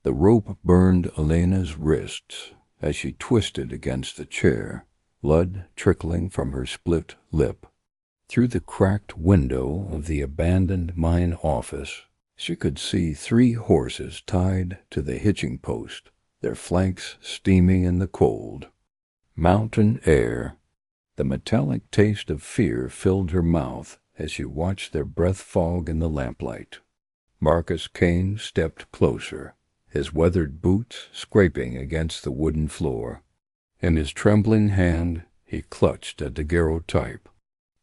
The rope burned Elena's wrists as she twisted against the chair, blood trickling from her split lip. Through the cracked window of the abandoned mine office, she could see 3 horses tied to the hitching post, their flanks steaming in the cold. Mountain air. The metallic taste of fear filled her mouth as she watched their breath fog in the lamplight. Marcus Kane stepped closer, his weathered boots scraping against the wooden floor. In his trembling hand, he clutched a daguerreotype.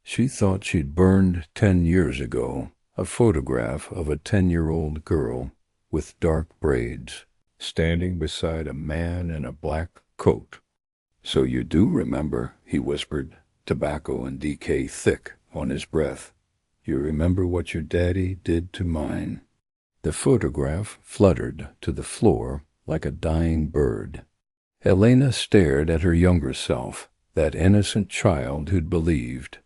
She thought she'd burned 10 years ago, a photograph of a 10-year-old girl with dark braids, standing beside a man in a black coat. "So you do remember," he whispered, tobacco and decay thick on his breath. "You remember what your daddy did to mine." The photograph fluttered to the floor like a dying bird. Elena stared at her younger self, that innocent child who'd believed.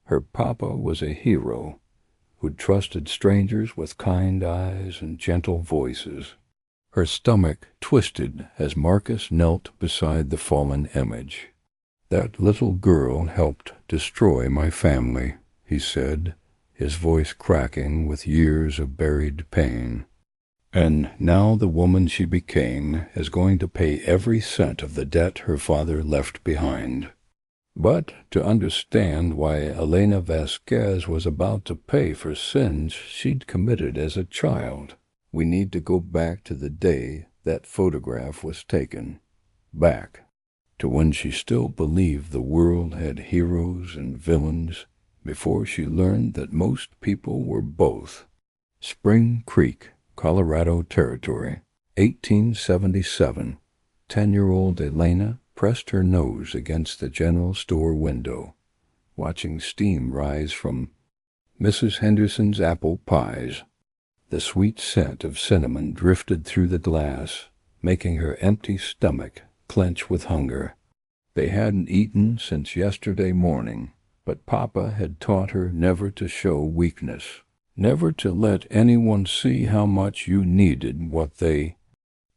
Her papa was a hero, who'd trusted strangers with kind eyes and gentle voices. Her stomach twisted as Marcus knelt beside the fallen image. "That little girl helped destroy my family," he said, his voice cracking with years of buried pain. "And now the woman she became is going to pay every cent of the debt her father left behind." But to understand why Elena Vasquez was about to pay for sins she'd committed as a child, we need to go back to the day that photograph was taken. Back to when she still believed the world had heroes and villains, before she learned that most people were both. Spring Creek, Colorado Territory, 1877. 10-year-old Elena pressed her nose against the general store window, watching steam rise from Mrs. Henderson's apple pies. The sweet scent of cinnamon drifted through the glass, making her empty stomach clench with hunger. They hadn't eaten since yesterday morning, but Papa had taught her never to show weakness, never to let anyone see how much you needed what they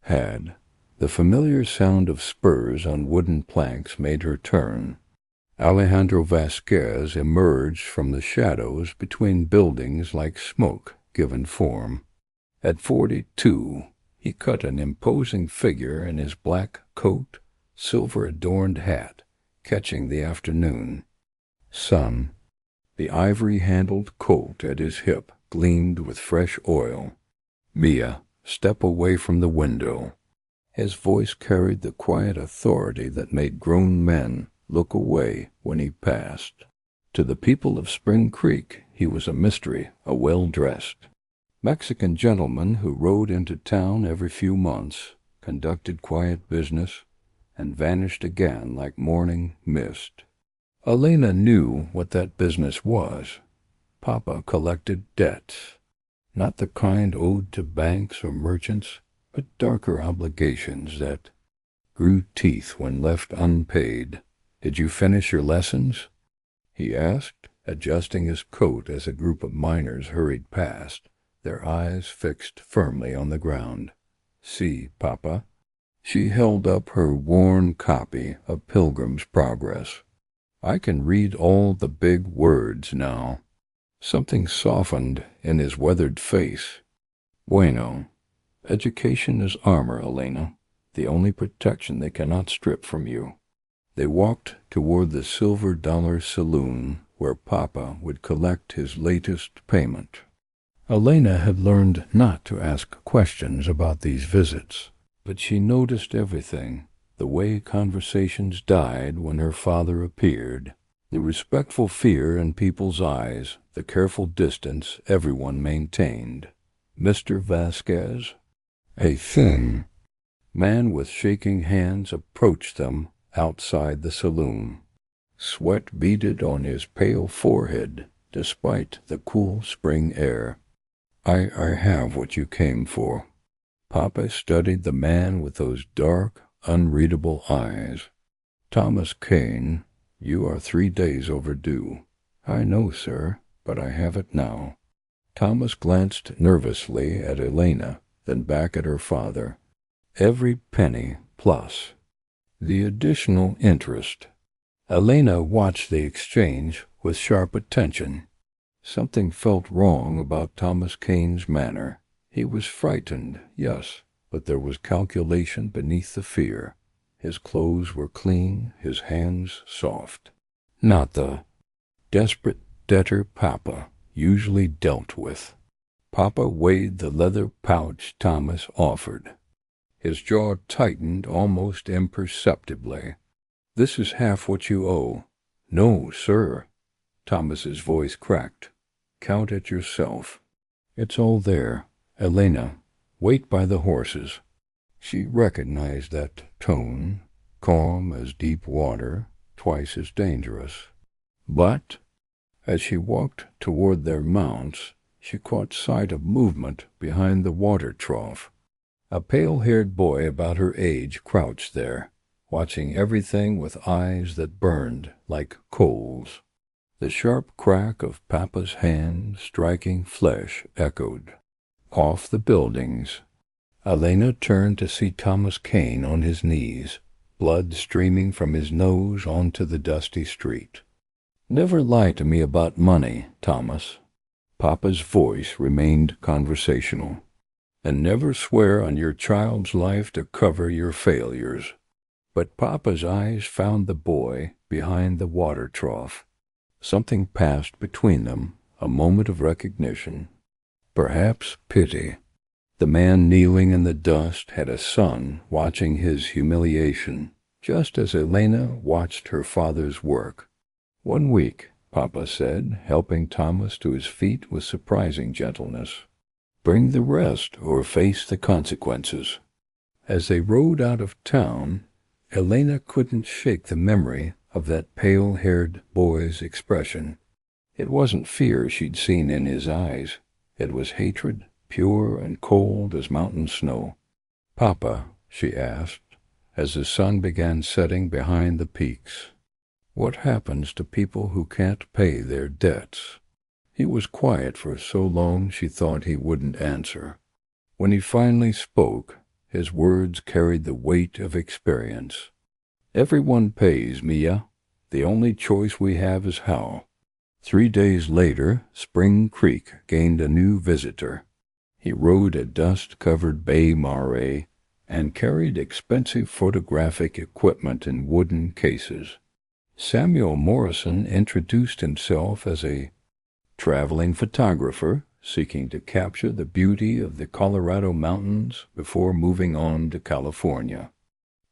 had. The familiar sound of spurs on wooden planks made her turn. Alejandro Vasquez emerged from the shadows between buildings like smoke given form. At 42, he cut an imposing figure in his black coat, silver-adorned hat, catching the afternoon sun. The ivory-handled Colt at his hip gleamed with fresh oil. "Mia, step away from the window." His voice carried the quiet authority that made grown men look away when he passed. To the people of Spring Creek, he was a mystery, a well-dressed Mexican gentleman who rode into town every few months, conducted quiet business, and vanished again like morning mist. Elena knew what that business was. Papa collected debts, not the kind owed to banks or merchants, but darker obligations that grew teeth when left unpaid. "Did you finish your lessons?" he asked, adjusting his coat as a group of miners hurried past, their eyes fixed firmly on the ground. "See, Papa." She held up her worn copy of Pilgrim's Progress. "I can read all the big words now." Something softened in his weathered face. "Bueno. Education is armor, Elena, the only protection they cannot strip from you." They walked toward the Silver Dollar Saloon, where Papa would collect his latest payment. Elena had learned not to ask questions about these visits, but she noticed everything, the way conversations died when her father appeared, the respectful fear in people's eyes, the careful distance everyone maintained. Mr. Vasquez, a thin man with shaking hands, approached them outside the saloon. Sweat beaded on his pale forehead, despite the cool spring air. I have what you came for." Papa studied the man with those dark, unreadable eyes. "Thomas Kane, you are 3 days overdue." "I know, sir, but I have it now." Thomas glanced nervously at Elena, then back at her father. Every penny plus the additional interest. Elena watched the exchange with sharp attention. Something felt wrong about Thomas Kane's manner. He was frightened, yes, but there was calculation beneath the fear. His clothes were clean, his hands soft. Not the desperate debtor Papa usually dealt with. Papa weighed the leather pouch Thomas offered. His jaw tightened almost imperceptibly. "This is half what you owe." "No, sir." Thomas's voice cracked. "Count it yourself." "It's all there. Elena, wait by the horses." She recognized that tone, calm as deep water, twice as dangerous. But as she walked toward their mounts, she caught sight of movement behind the water trough. A pale-haired boy about her age crouched there, watching everything with eyes that burned like coals. The sharp crack of Papa's hand striking flesh echoed. Off the buildings, Elena turned to see Thomas Kane on his knees, blood streaming from his nose onto the dusty street. "Never lie to me about money, Thomas." Papa's voice remained conversational. "And never swear on your child's life to cover your failures." But Papa's eyes found the boy behind the water trough. Something passed between them, a moment of recognition. Perhaps pity. The man kneeling in the dust had a son watching his humiliation, just as Elena watched her father's work. "1 week," Papa said, helping Thomas to his feet with surprising gentleness. "Bring the rest or face the consequences." As they rode out of town, Elena couldn't shake the memory of that pale-haired boy's expression. It wasn't fear she'd seen in his eyes. It was hatred, pure and cold as mountain snow. "Papa," she asked, as the sun began setting behind the peaks, "what happens to people who can't pay their debts?" He was quiet for so long she thought he wouldn't answer. When he finally spoke, his words carried the weight of experience. "Everyone pays, Mia. The only choice we have is how." 3 days later, Spring Creek gained a new visitor. He rode a dust-covered bay mare and carried expensive photographic equipment in wooden cases. Samuel Morrison introduced himself as a traveling photographer seeking to capture the beauty of the Colorado mountains before moving on to California.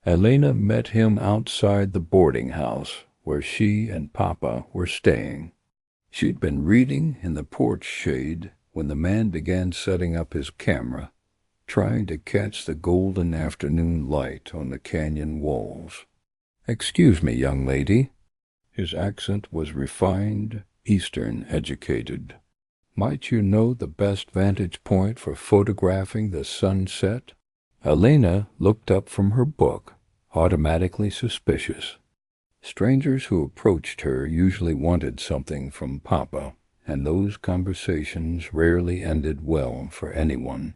Elena met him outside the boarding house where she and Papa were staying. She'd been reading in the porch shade when the man began setting up his camera, trying to catch the golden afternoon light on the canyon walls. "Excuse me, young lady." His accent was refined, Eastern-educated. "Might you know the best vantage point for photographing the sunset?" Elena looked up from her book, automatically suspicious. Strangers who approached her usually wanted something from Papa, and those conversations rarely ended well for anyone.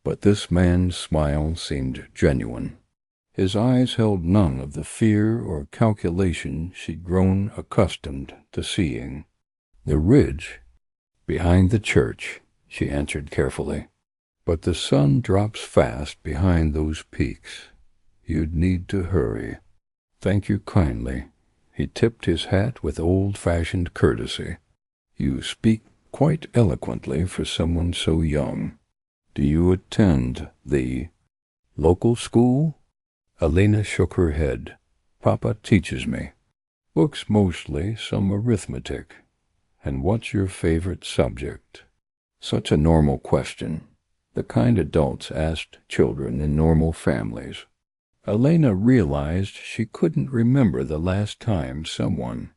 But this man's smile seemed genuine. His eyes held none of the fear or calculation she'd grown accustomed to seeing. "The ridge behind the church," she answered carefully. "But the sun drops fast behind those peaks. You'd need to hurry." "Thank you kindly." He tipped his hat with old-fashioned courtesy. "You speak quite eloquently for someone so young. Do you attend the local school?" Elena shook her head. "Papa teaches me. Books mostly, some arithmetic. And what's your favorite subject?" Such a normal question, the kind adults asked children in normal families. Elena realized she couldn't remember the last time someone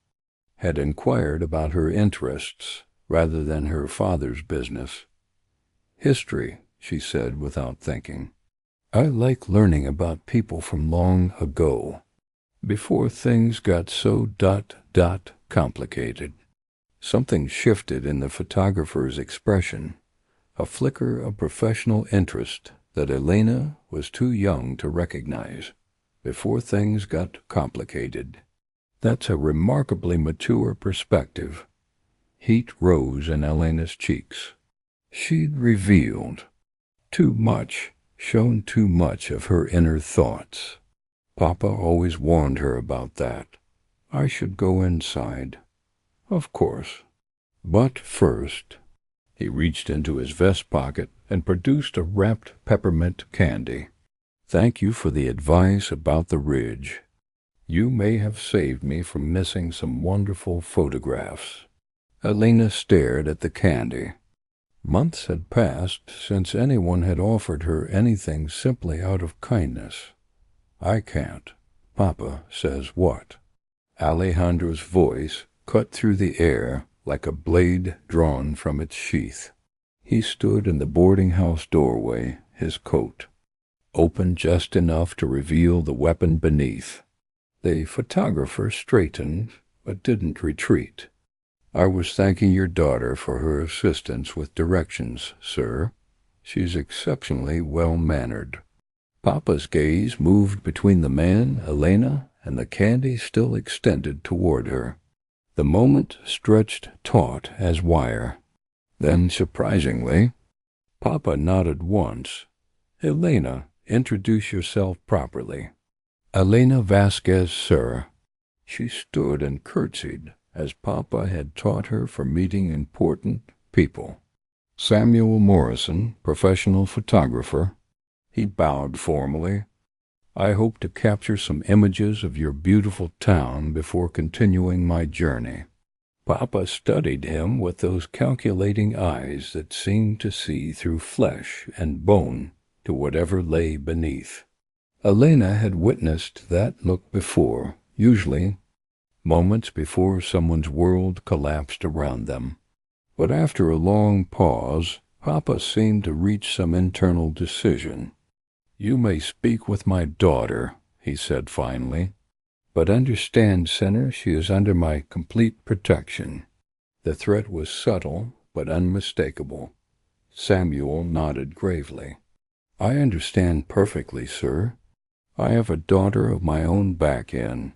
had inquired about her interests rather than her father's business. "History," she said without thinking. "I like learning about people from long ago, before things got so complicated." Something shifted in the photographer's expression, a flicker of professional interest that Elena was too young to recognize before things got complicated. That's a remarkably mature perspective. Heat rose in Elena's cheeks. She'd revealed too much, shown too much of her inner thoughts. Papa always warned her about that. I should go inside. Of course. But first, he reached into his vest pocket and produced a wrapped peppermint candy. Thank you for the advice about the ridge. You may have saved me from missing some wonderful photographs. Elena stared at the candy. Months had passed since anyone had offered her anything simply out of kindness. I can't. Papa says what? Alejandro's voice cut through the air like a blade drawn from its sheath. He stood in the boarding-house doorway, his coat open just enough to reveal the weapon beneath. The photographer straightened, but didn't retreat. I was thanking your daughter for her assistance with directions, sir. She's exceptionally well-mannered. Papa's gaze moved between the man, Elena, and the candy still extended toward her. The moment stretched taut as wire. Then, surprisingly, Papa nodded once. Elena, introduce yourself properly. Elena Vasquez, sir. She stood and curtsied, as Papa had taught her for meeting important people. Samuel Morrison, professional photographer. He bowed formally. I hope to capture some images of your beautiful town before continuing my journey. Papa studied him with those calculating eyes that seemed to see through flesh and bone to whatever lay beneath. Elena had witnessed that look before, usually moments before someone's world collapsed around them. But after a long pause, Papa seemed to reach some internal decision. You may speak with my daughter, he said finally, but understand, Senator, she is under my complete protection. The threat was subtle, but unmistakable. Samuel nodded gravely. I understand perfectly, sir. I have a daughter of my own back in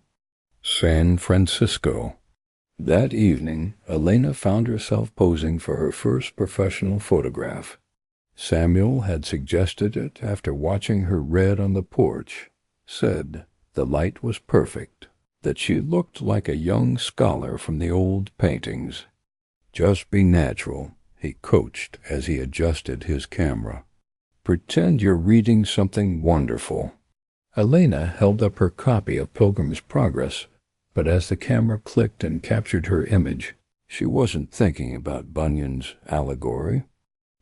San Francisco. That evening, Elena found herself posing for her first professional photograph. Samuel had suggested it after watching her read on the porch, said the light was perfect, that she looked like a young scholar from the old paintings. Just be natural, he coached as he adjusted his camera. Pretend you're reading something wonderful. Elena held up her copy of Pilgrim's Progress, but as the camera clicked and captured her image, she wasn't thinking about Bunyan's allegory.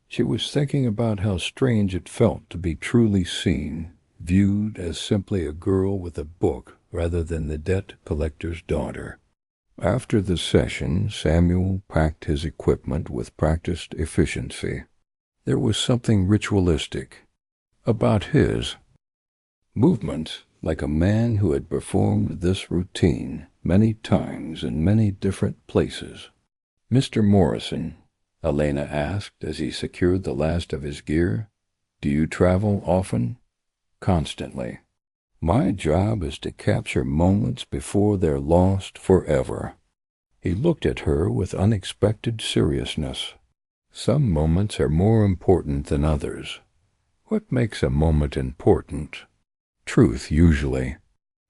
She was thinking about how strange it felt to be truly seen, viewed as simply a girl with a book rather than the debt collector's daughter. After the session, Samuel packed his equipment with practiced efficiency. There was something ritualistic about his movement, like a man who had performed this routine many times in many different places. Mr. Morrison, Elena asked as he secured the last of his gear, do you travel often? Constantly. My job is to capture moments before they're lost forever. He looked at her with unexpected seriousness. Some moments are more important than others. What makes a moment important? Truth, usually.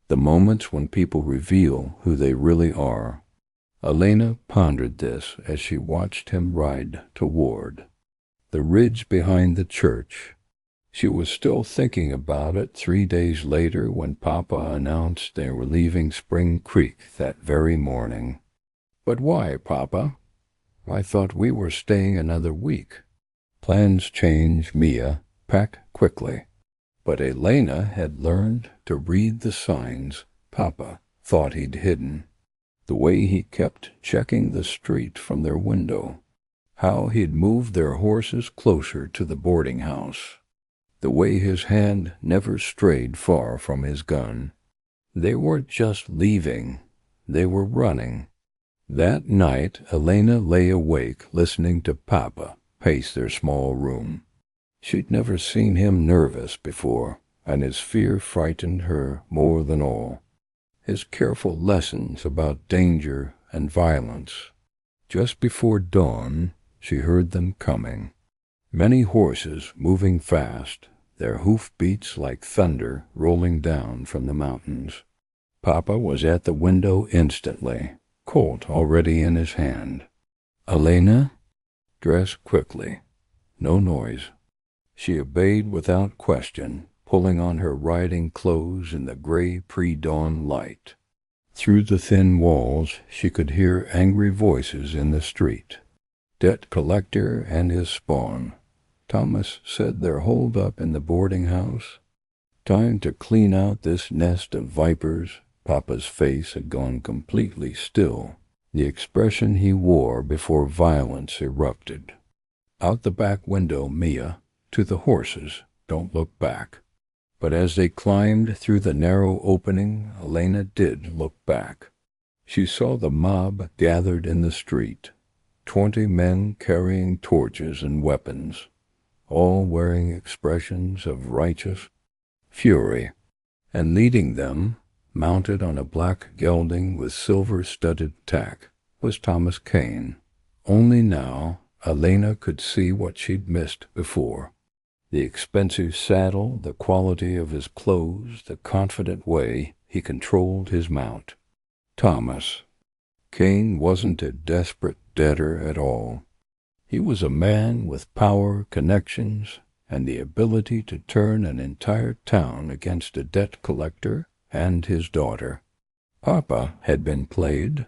The moments when people reveal who they really are. Elena pondered this as she watched him ride toward the ridge behind the church. She was still thinking about it 3 days later when Papa announced they were leaving Spring Creek that very morning. But why, Papa? I thought we were staying another week. Plans change, Mia. Pack quickly. But Elena had learned to read the signs Papa thought he'd hidden. The way he kept checking the street from their window. How he'd moved their horses closer to the boarding house. The way his hand never strayed far from his gun. They weren't just leaving. They were running. That night, Elena lay awake listening to Papa pace their small room. She'd never seen him nervous before, and his fear frightened her more than all. His careful lessons about danger and violence. Just before dawn, she heard them coming. Many horses moving fast, their hoofbeats like thunder rolling down from the mountains. Papa was at the window instantly, Colt already in his hand. "Elena?" "Dress quickly. No noise." She obeyed without question, pulling on her riding clothes in the gray pre-dawn light. Through the thin walls she could hear angry voices in the street. Debt collector and his spawn. Thomas said they're holed up in the boarding house. Time to clean out this nest of vipers. Papa's face had gone completely still, the expression he wore before violence erupted. Out the back window, Mia, to the horses, don't look back. But as they climbed through the narrow opening, Elena did look back. She saw the mob gathered in the street, 20 men carrying torches and weapons, all wearing expressions of righteous fury, and leading them, mounted on a black gelding with silver-studded tack, was Thomas Kane. Only now Elena could see what she'd missed before. The expensive saddle, the quality of his clothes, the confident way he controlled his mount. Thomas. Kane wasn't a desperate debtor at all. He was a man with power, connections, and the ability to turn an entire town against a debt collector and his daughter. Papa had been played,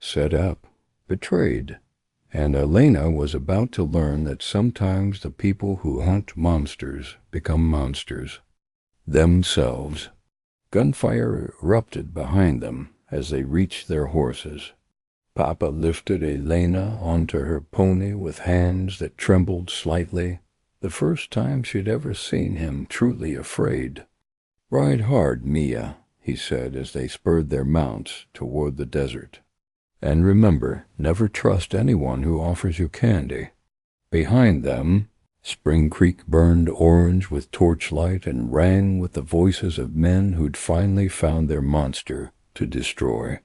set up, betrayed, and Elena was about to learn that sometimes the people who hunt monsters become monsters themselves. Gunfire erupted behind them as they reached their horses. Papa lifted Elena onto her pony with hands that trembled slightly, the first time she'd ever seen him truly afraid. "Ride hard, Mia," he said as they spurred their mounts toward the desert. "And remember, never trust anyone who offers you candy." Behind them, Spring Creek burned orange with torchlight and rang with the voices of men who'd finally found their monster to destroy.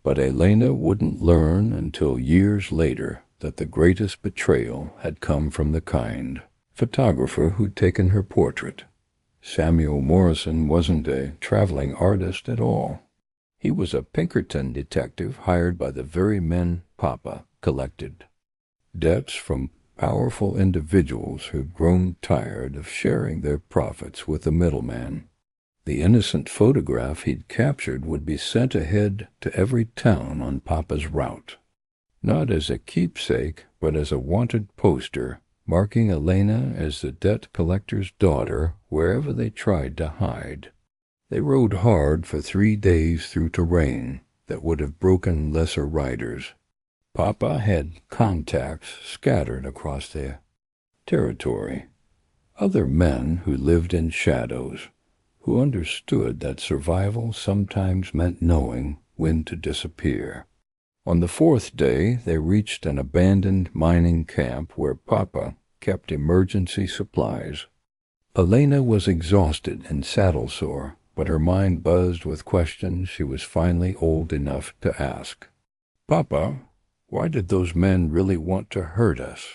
But Elena wouldn't learn until years later that the greatest betrayal had come from the kind photographer who'd taken her portrait. Samuel Morrison wasn't a traveling artist at all. He was a Pinkerton detective hired by the very men Papa collected debts from powerful individuals who'd grown tired of sharing their profits with the middleman. The innocent photograph he'd captured would be sent ahead to every town on Papa's route, not as a keepsake, but as a wanted poster, marking Elena as the debt collector's daughter wherever they tried to hide. They rode hard for 3 days through terrain that would have broken lesser riders. Papa had contacts scattered across the territory, other men who lived in shadows, who understood that survival sometimes meant knowing when to disappear. On the 4th day, they reached an abandoned mining camp where Papa kept emergency supplies. Elena was exhausted and saddle-sore, but her mind buzzed with questions she was finally old enough to ask. "Papa, why did those men really want to hurt us?"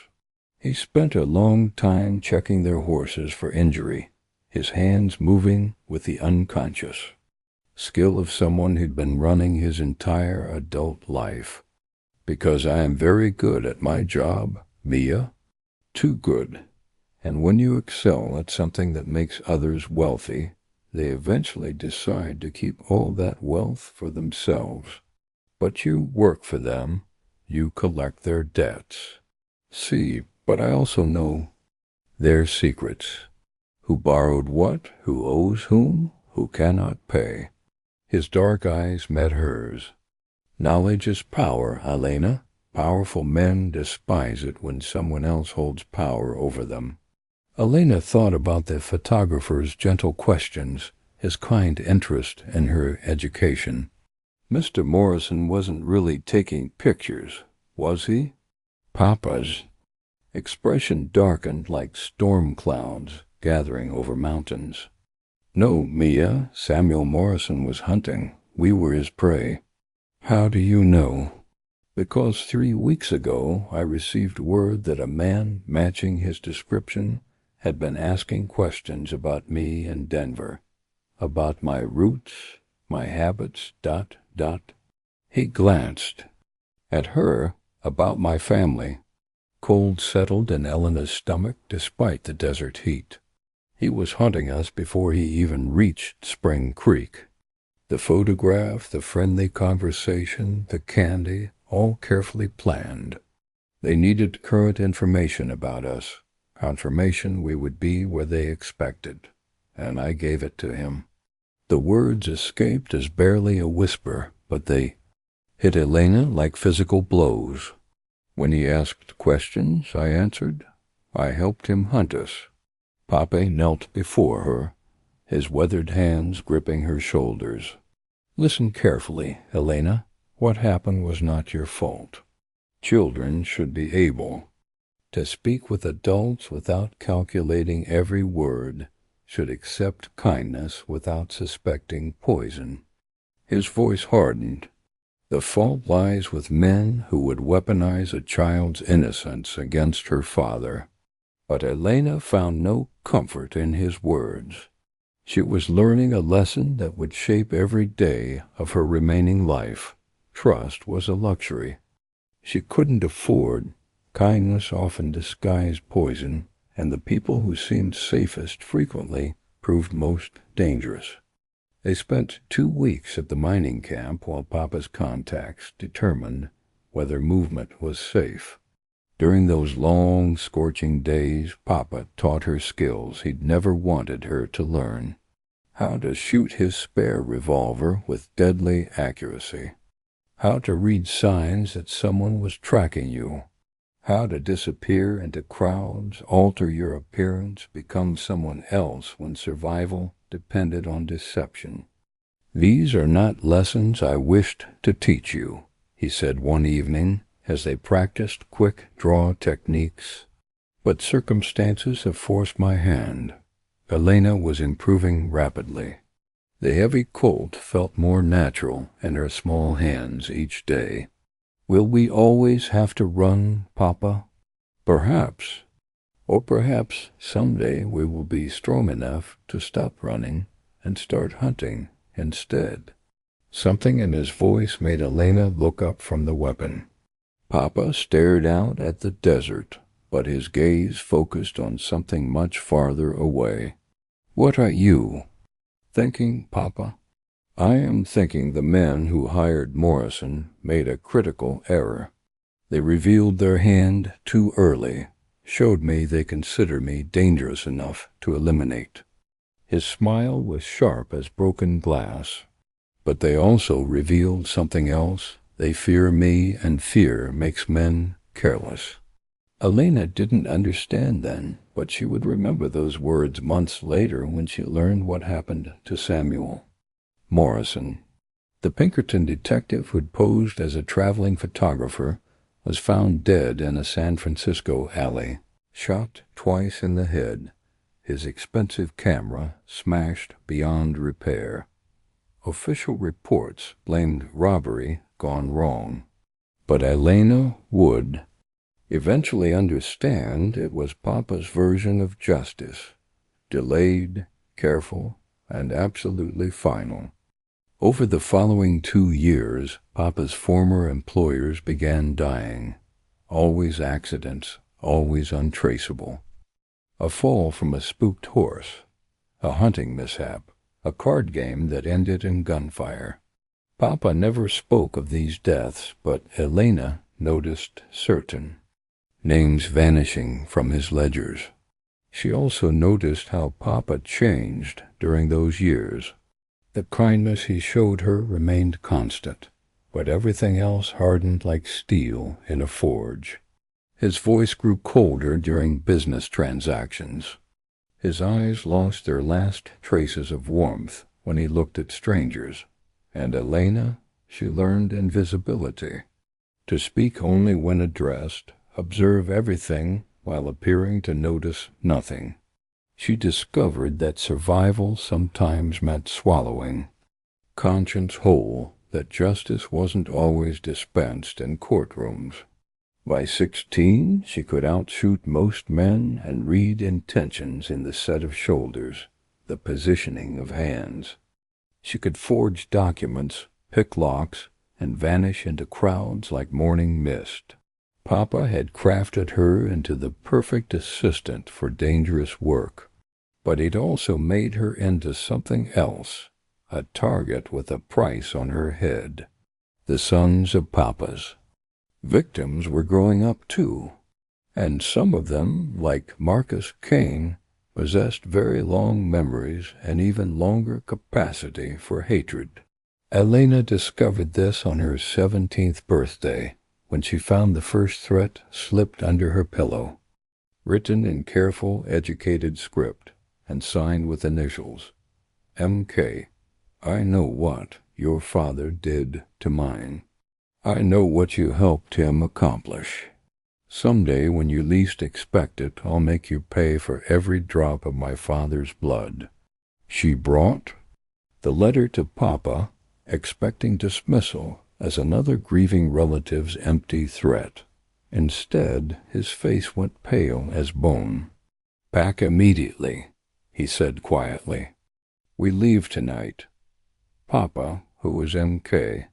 He spent a long time checking their horses for injury, his hands moving with the unconscious skill of someone who'd been running his entire adult life. "Because I am very good at my job, Mia. Too good. And when you excel at something that makes others wealthy, they eventually decide to keep all that wealth for themselves. But you work for them, you collect their debts. See, but I also know their secrets. Who borrowed what, who owes whom, who cannot pay." His dark eyes met hers. "Knowledge is power, Elena. Powerful men despise it when someone else holds power over them." Elena thought about the photographer's gentle questions, his kind interest in her education. Mr. Morrison wasn't really taking pictures, was he? Papa's. expression darkened like storm clouds gathering over mountains. "No, Mia, Samuel Morrison was hunting. We were his prey." "How do you know?" "Because 3 weeks ago I received word that a man matching his description had been asking questions about me in Denver, about my roots, my habits, ... He glanced at her, about my family. Cold settled in Elena's stomach despite the desert heat. He was hunting us before he even reached Spring Creek. The photograph, the friendly conversation, the candy, all carefully planned. They needed current information about us, confirmation we would be where they expected, and I gave it to him." The words escaped as barely a whisper, but they hit Elena like physical blows. "When he asked questions," I answered, "I helped him hunt us." Pape knelt before her, his weathered hands gripping her shoulders. "Listen carefully, Elena. What happened was not your fault. Children should be able to speak with adults without calculating every word, should accept kindness without suspecting poison." His voice hardened. "The fault lies with men who would weaponize a child's innocence against her father." But Elena found no comfort in his words. She was learning a lesson that would shape every day of her remaining life. Trust was a luxury she couldn't afford. Kindness often disguised poison, and the people who seemed safest frequently proved most dangerous. They spent 2 weeks at the mining camp while Papa's contacts determined whether movement was safe. During those long, scorching days, Papa taught her skills he'd never wanted her to learn. How to shoot his spare revolver with deadly accuracy. How to read signs that someone was tracking you. How to disappear into crowds, alter your appearance, become someone else when survival depended on deception. "These are not lessons I wished to teach you," he said one evening as they practiced quick draw techniques. "But circumstances have forced my hand." Elena was improving rapidly. The heavy Colt felt more natural in her small hands each day. "Will we always have to run, Papa?" "Perhaps. Or perhaps someday we will be strong enough to stop running and start hunting instead." Something in his voice made Elena look up from the weapon. Papa stared out at the desert, but his gaze focused on something much farther away. "What are you thinking, Papa?" "I am thinking the men who hired Morrison made a critical error. They revealed their hand too early, showed me they consider me dangerous enough to eliminate." His smile was sharp as broken glass. "But they also revealed something else. They fear me, and fear makes men careless." Elena didn't understand then, but she would remember those words months later when she learned what happened to Samuel Morrison. The Pinkerton detective who'd posed as a traveling photographer was found dead in a San Francisco alley, shot twice in the head, his expensive camera smashed beyond repair. Official reports blamed robbery gone wrong, but Elena would eventually understand it was Papa's version of justice, delayed, careful, and absolutely final. Over the following 2 years, Papa's former employers began dying. Always accidents, always untraceable. A fall from a spooked horse, a hunting mishap, a card game that ended in gunfire. Papa never spoke of these deaths, but Elena noticed certain names vanishing from his ledgers. She also noticed how Papa changed during those years. The kindness he showed her remained constant, but everything else hardened like steel in a forge. His voice grew colder during business transactions. His eyes lost their last traces of warmth when he looked at strangers. And Elena, she learned invisibility. To speak only when addressed, observe everything while appearing to notice nothing. She discovered that survival sometimes meant swallowing, conscience whole, that justice wasn't always dispensed in courtrooms. By 16, she could outshoot most men and read intentions in the set of shoulders, the positioning of hands. She could forge documents, pick locks, and vanish into crowds like morning mist. Papa had crafted her into the perfect assistant for dangerous work, but he'd also made her into something else, a target with a price on her head. The sons of Papas. Victims were growing up too, and some of them, like Marcus Kane, possessed very long memories and even longer capacity for hatred. Elena discovered this on her 17th birthday, when she found the first threat slipped under her pillow, written in careful, educated script, and signed with initials. M.K. I know what your father did to mine. I know what you helped him accomplish. Someday, when you least expect it, I'll make you pay for every drop of my father's blood. She brought the letter to Papa, expecting dismissal as another grieving relative's empty threat. Instead, his face went pale as bone. Pack immediately, he said quietly. We leave tonight. Papa, who was M.K.,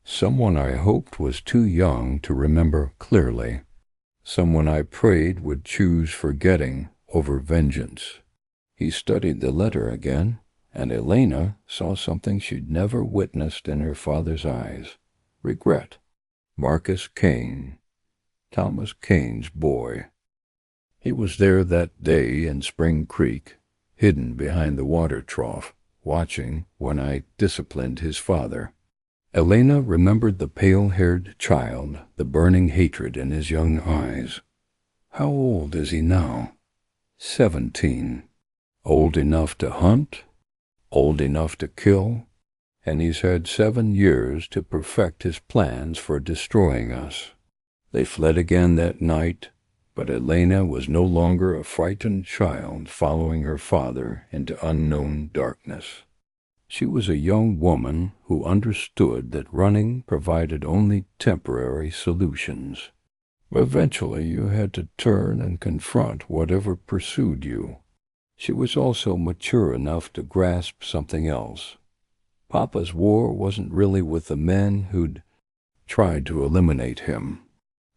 someone I hoped was too young to remember clearly, someone I prayed would choose forgetting over vengeance. He studied the letter again, and Elena saw something she'd never witnessed in her father's eyes. Regret. Marcus Kane, Thomas Kane's boy. He was there that day in Spring Creek, hidden behind the water trough, watching when I disciplined his father. Elena remembered the pale-haired child, the burning hatred in his young eyes. How old is he now? 17. Old enough to hunt, old enough to kill, and he's had 7 years to perfect his plans for destroying us. They fled again that night, but Elena was no longer a frightened child following her father into unknown darkness. She was a young woman who understood that running provided only temporary solutions. Eventually you had to turn and confront whatever pursued you. She was also mature enough to grasp something else. Papa's war wasn't really with the men who'd tried to eliminate him.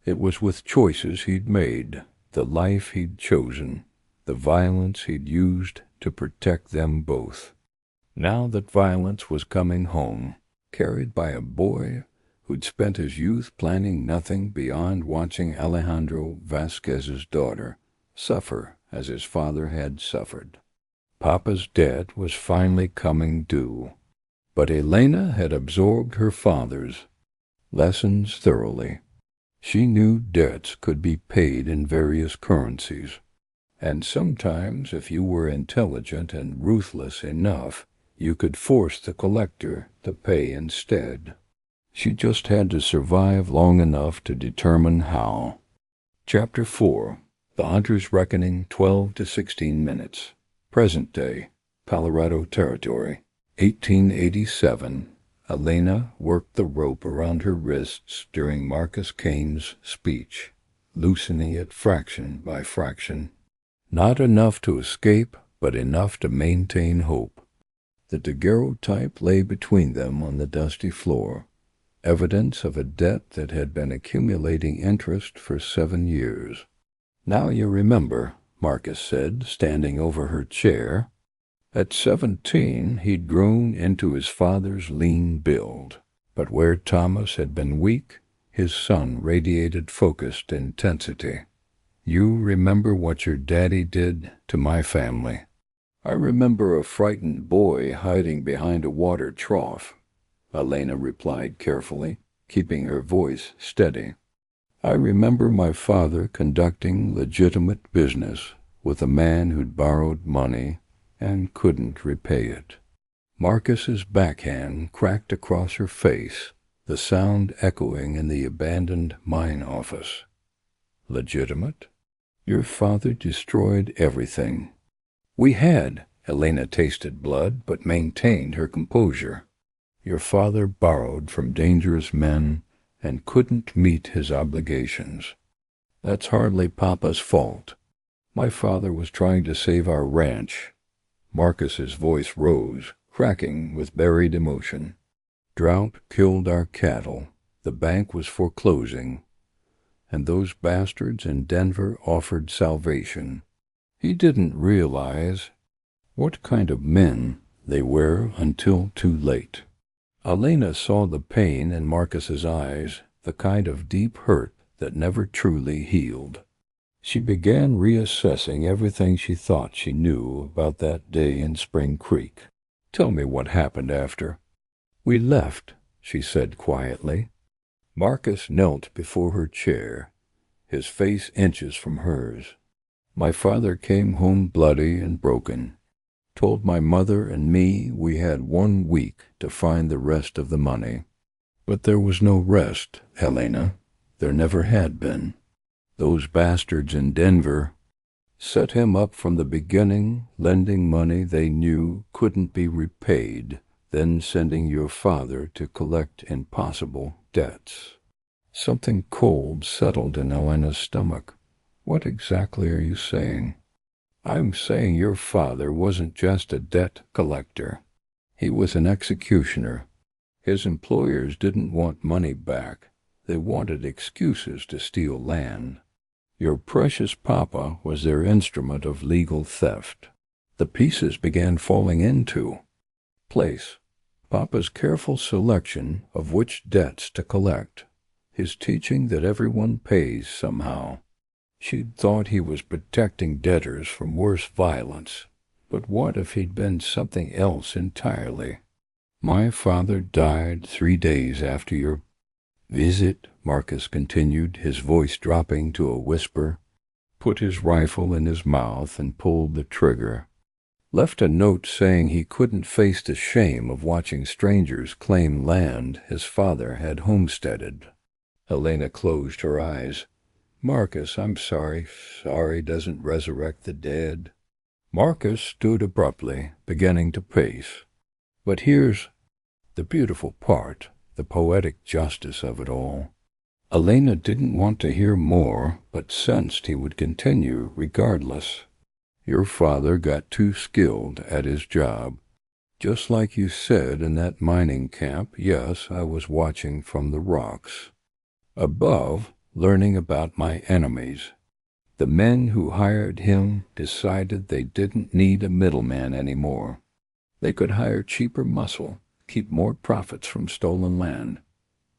It was with choices he'd made, the life he'd chosen, the violence he'd used to protect them both. Now that violence was coming home, carried by a boy who'd spent his youth planning nothing beyond watching Alejandro Vasquez's daughter suffer as his father had suffered. Papa's debt was finally coming due, but Elena had absorbed her father's lessons thoroughly. She knew debts could be paid in various currencies, and sometimes, if you were intelligent and ruthless enough, you could force the collector to pay instead. She just had to survive long enough to determine how. Chapter 4. The Hunter's Reckoning, 12 to 16 minutes. Present day, Colorado Territory. 1887. Elena worked the rope around her wrists during Marcus Kane's speech, loosening it fraction by fraction. Not enough to escape, but enough to maintain hope. The daguerreotype lay between them on the dusty floor, evidence of a debt that had been accumulating interest for 7 years. Now you remember, Marcus said, standing over her chair. At 17, he'd grown into his father's lean build, but where Thomas had been weak, his son radiated focused intensity. You remember what your daddy did to my family. I remember a frightened boy hiding behind a water trough, Elena replied carefully, keeping her voice steady. I remember my father conducting legitimate business with a man who'd borrowed money and couldn't repay it. Marcus's backhand cracked across her face, the sound echoing in the abandoned mine office. Legitimate? Your father destroyed everything. We had. Elena tasted blood, but maintained her composure. Your father borrowed from dangerous men and couldn't meet his obligations. That's hardly Papa's fault. My father was trying to save our ranch. Marcus's voice rose, cracking with buried emotion. Drought killed our cattle. The bank was foreclosing. And those bastards in Denver offered salvation. He didn't realize what kind of men they were until too late. Elena saw the pain in Marcus's eyes, the kind of deep hurt that never truly healed. She began reassessing everything she thought she knew about that day in Spring Creek. Tell me what happened after. We left, she said quietly. Marcus knelt before her chair, his face inches from hers. My father came home bloody and broken. Told my mother and me we had 1 week to find the rest of the money. But there was no rest, Elena. There never had been. Those bastards in Denver set him up from the beginning, lending money they knew couldn't be repaid, then sending your father to collect impossible debts. Something cold settled in Elena's stomach. What exactly are you saying? I'm saying your father wasn't just a debt collector. He was an executioner. His employers didn't want money back. They wanted excuses to steal land. Your precious papa was their instrument of legal theft. The pieces began falling into place. Papa's careful selection of which debts to collect. His teaching that everyone pays somehow. She'd thought he was protecting debtors from worse violence. But what if he'd been something else entirely? My father died 3 days after your visit, Marcus continued, his voice dropping to a whisper. Put his rifle in his mouth and pulled the trigger. Left a note saying he couldn't face the shame of watching strangers claim land his father had homesteaded. Elena closed her eyes. Marcus, I'm sorry. Sorry doesn't resurrect the dead. Marcus stood abruptly, beginning to pace. But here's the beautiful part, the poetic justice of it all. Elena didn't want to hear more, but sensed he would continue regardless. Your father got too skilled at his job. Just like you said in that mining camp, yes, I was watching from the rocks. Above, learning about my enemies. The men who hired him decided they didn't need a middleman anymore. They could hire cheaper muscle, keep more profits from stolen land.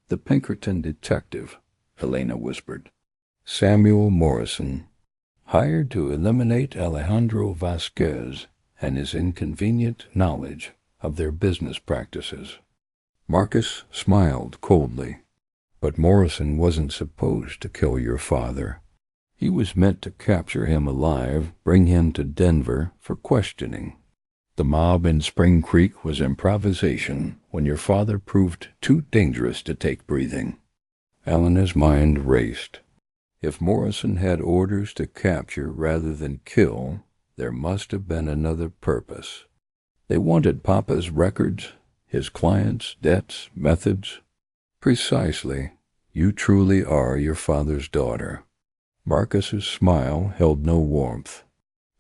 The Pinkerton detective, Elena whispered. Samuel Morrison, hired to eliminate Alejandro Vasquez and his inconvenient knowledge of their business practices. Marcus smiled coldly. But Morrison wasn't supposed to kill your father. He was meant to capture him alive, bring him to Denver for questioning. The mob in Spring Creek was improvisation when your father proved too dangerous to take breathing. Elena's mind raced. If Morrison had orders to capture rather than kill, there must have been another purpose. They wanted Papa's records, his clients' debts, methods. Precisely. You truly are your father's daughter. Marcus's smile held no warmth.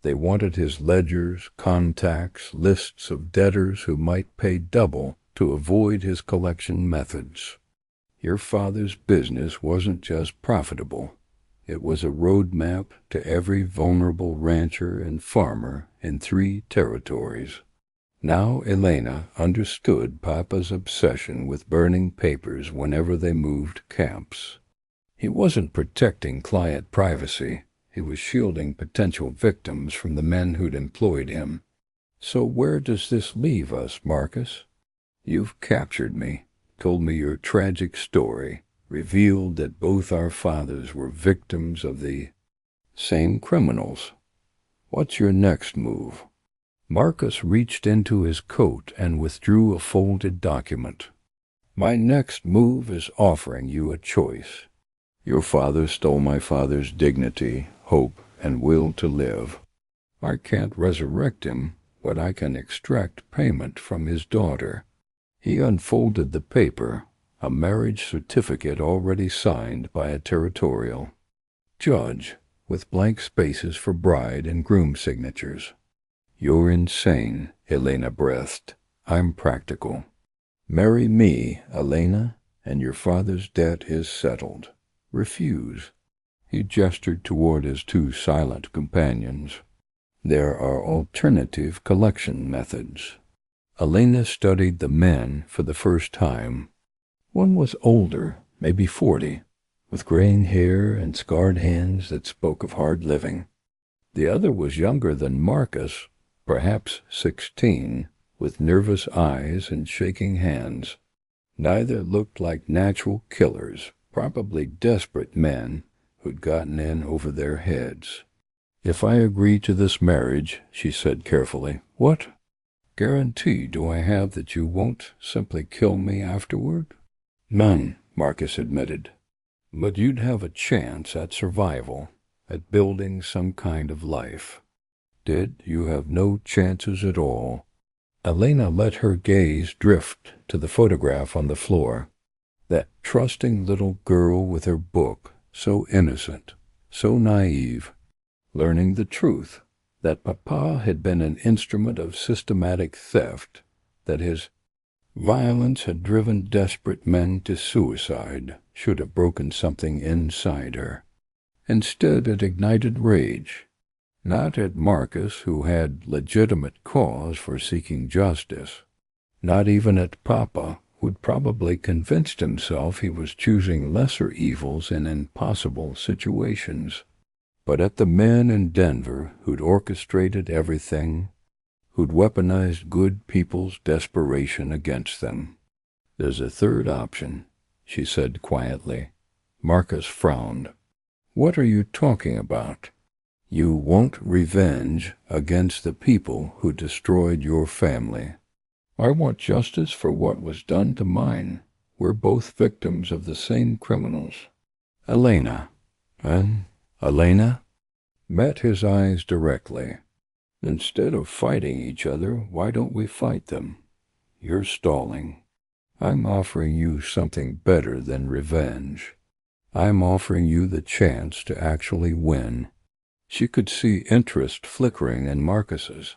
They wanted his ledgers, contacts, lists of debtors who might pay double to avoid his collection methods. Your father's business wasn't just profitable. It was a roadmap to every vulnerable rancher and farmer in 3 territories. Now Elena understood Papa's obsession with burning papers whenever they moved camps. He wasn't protecting client privacy. He was shielding potential victims from the men who'd employed him. So where does this leave us, Marcus? You've captured me, told me your tragic story, revealed that both our fathers were victims of the same criminals. What's your next move? Marcus reached into his coat and withdrew a folded document. My next move is offering you a choice. Your father stole my father's dignity, hope, and will to live. I can't resurrect him, but I can extract payment from his daughter." He unfolded the paper, a marriage certificate already signed by a territorial judge, with blank spaces for bride and groom signatures. "You're insane," Elena breathed. "I'm practical. Marry me, Elena, and your father's debt is settled. Refuse." He gestured toward his two silent companions. "There are alternative collection methods." Elena studied the men for the first time. One was older, maybe 40, with graying hair and scarred hands that spoke of hard living. The other was younger than Marcus, perhaps 16, with nervous eyes and shaking hands. Neither looked like natural killers, probably desperate men who'd gotten in over their heads. "If I agree to this marriage," she said carefully, "what guarantee do I have that you won't simply kill me afterward?" "None," Marcus admitted. "But you'd have a chance at survival, at building some kind of life. Did you have no chances at all?" Elena let her gaze drift to the photograph on the floor. That trusting little girl with her book, so innocent, so naive, learning the truth, that Papa had been an instrument of systematic theft, that his violence had driven desperate men to suicide, should have broken something inside her. Instead, it ignited rage, not at Marcus, who had legitimate cause for seeking justice, not even at Papa, who'd probably convinced himself he was choosing lesser evils in impossible situations, but at the men in Denver who'd orchestrated everything, who'd weaponized good people's desperation against them. "There's a third option," she said quietly. Marcus frowned. "What are you talking about?" "You want revenge against the people who destroyed your family." "I want justice for what was done to mine. We're both victims of the same criminals." Elena met his eyes directly. "Instead of fighting each other, why don't we fight them? You're stalling. I'm offering you something better than revenge. I'm offering you the chance to actually win." She could see interest flickering in Marcus's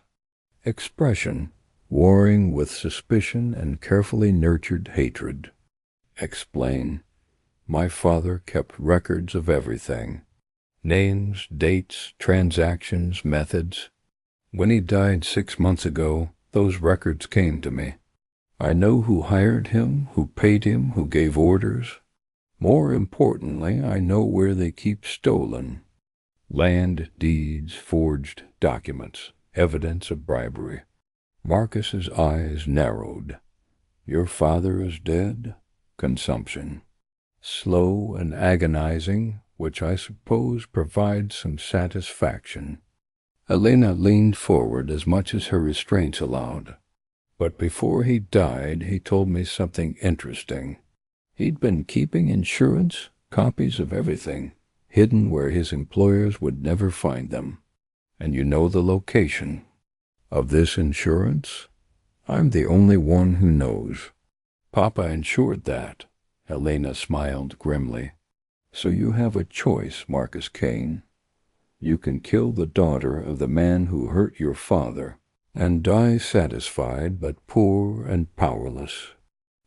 expression, warring with suspicion and carefully nurtured hatred. "Explain." "My father kept records of everything. Names, dates, transactions, methods. When he died 6 months ago, those records came to me. I know who hired him, who paid him, who gave orders. More importantly, I know where they keep stolen. Land, deeds, forged documents, evidence of bribery." Marcus's eyes narrowed. "Your father is dead? Consumption. Slow and agonizing, which I suppose provides some satisfaction." Elena leaned forward as much as her restraints allowed. "But before he died, he told me something interesting. He'd been keeping insurance, copies of everything, hidden where his employers would never find them. And you know the location of this insurance?" "I'm the only one who knows." "Papa insured that." Elena smiled grimly. "So you have a choice, Marcus Kane. You can kill the daughter of the man who hurt your father and die satisfied but poor and powerless.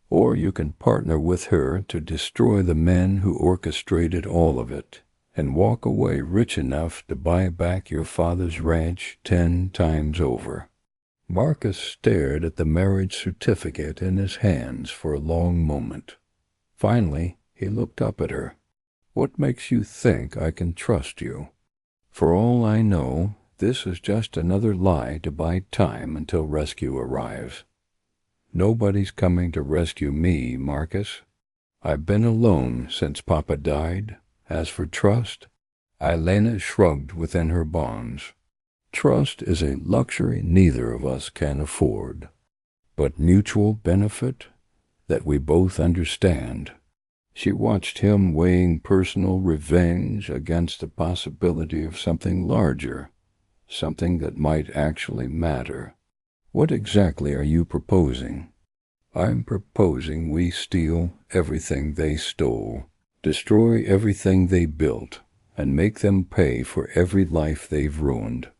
Or you can partner with her to destroy the men who orchestrated all of it and walk away rich enough to buy back your father's ranch 10 times over." Marcus stared at the marriage certificate in his hands for a long moment. Finally, he looked up at her. "What makes you think I can trust you? For all I know, this is just another lie to buy time until rescue arrives. Nobody's coming to rescue me, Marcus. I've been alone since Papa died. As for trust," Elena shrugged within her bonds. "Trust is a luxury neither of us can afford. But mutual benefit, that we both understand, She watched him weighing personal revenge against the possibility of something larger, something that might actually matter. What exactly are you proposing? I'm proposing we steal everything they stole, destroy everything they built, and make them pay for every life they've ruined,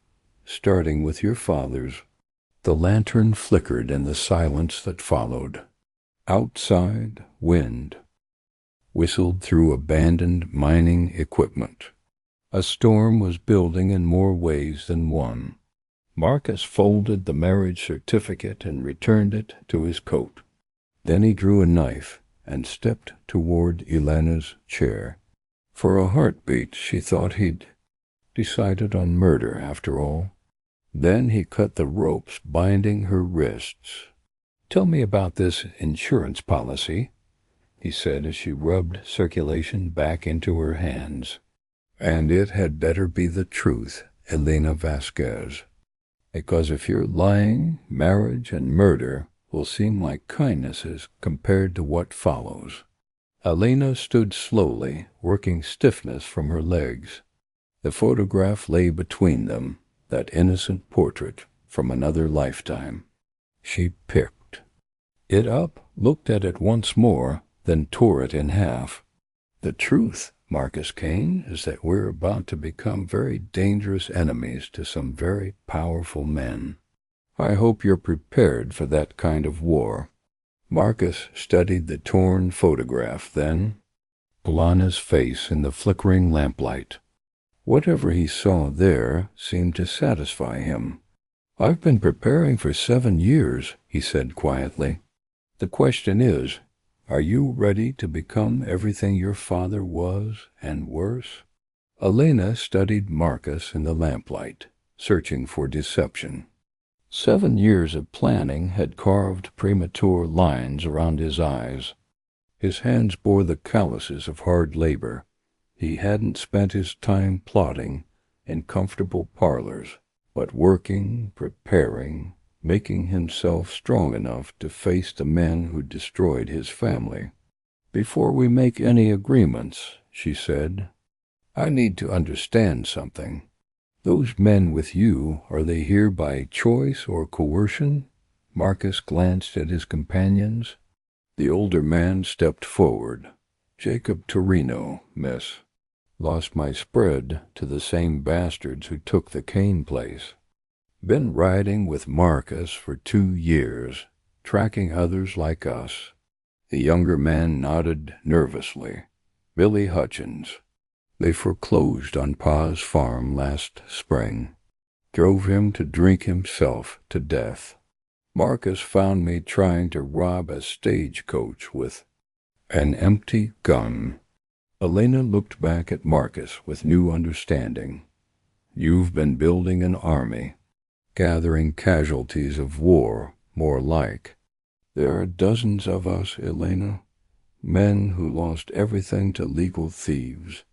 starting with your father's. The lantern flickered in the silence that followed. Outside, wind whistled through abandoned mining equipment. A storm was building in more ways than one. Marcus folded the marriage certificate and returned it to his coat. Then he drew a knife and stepped toward Elena's chair. For a heartbeat, she thought he'd decided on murder after all. Then he cut the ropes binding her wrists. "Tell me about this insurance policy," he said as she rubbed circulation back into her hands. "And it had better be the truth, Elena Vasquez. Because if you're lying, marriage and murder will seem like kindnesses compared to what follows." Elena stood slowly, working stiffness from her legs. The photograph lay between them, that innocent portrait from another lifetime. She picked it up, looked at it once more, then tore it in half. "The truth, Marcus Kane, is that we're about to become very dangerous enemies to some very powerful men. I hope you're prepared for that kind of war." Marcus studied the torn photograph, then Polana's face in the flickering lamplight. Whatever he saw there seemed to satisfy him. "I've been preparing for 7 years," he said quietly. "The question is, are you ready to become everything your father was and worse?" Elena studied Marcus in the lamplight, searching for deception. 7 years of planning had carved premature lines around his eyes. His hands bore the calluses of hard labor. He hadn't spent his time plotting in comfortable parlors, but working, preparing, making himself strong enough to face the men who destroyed his family. "Before we make any agreements," she said, "I need to understand something. Those men with you, are they here by choice or coercion?" Marcus glanced at his companions. The older man stepped forward. "Jacob Torino, miss. Lost my spread to the same bastards who took the Kane place. Been riding with Marcus for 2 years, tracking others like us." The younger man nodded nervously. "Billy Hutchins. They foreclosed on Pa's farm last spring. Drove him to drink himself to death. Marcus found me trying to rob a stagecoach with an empty gun." Elena looked back at Marcus with new understanding. "You've been building an army, gathering casualties of war, more like. There are dozens of us, Elena, men who lost everything to legal thieves,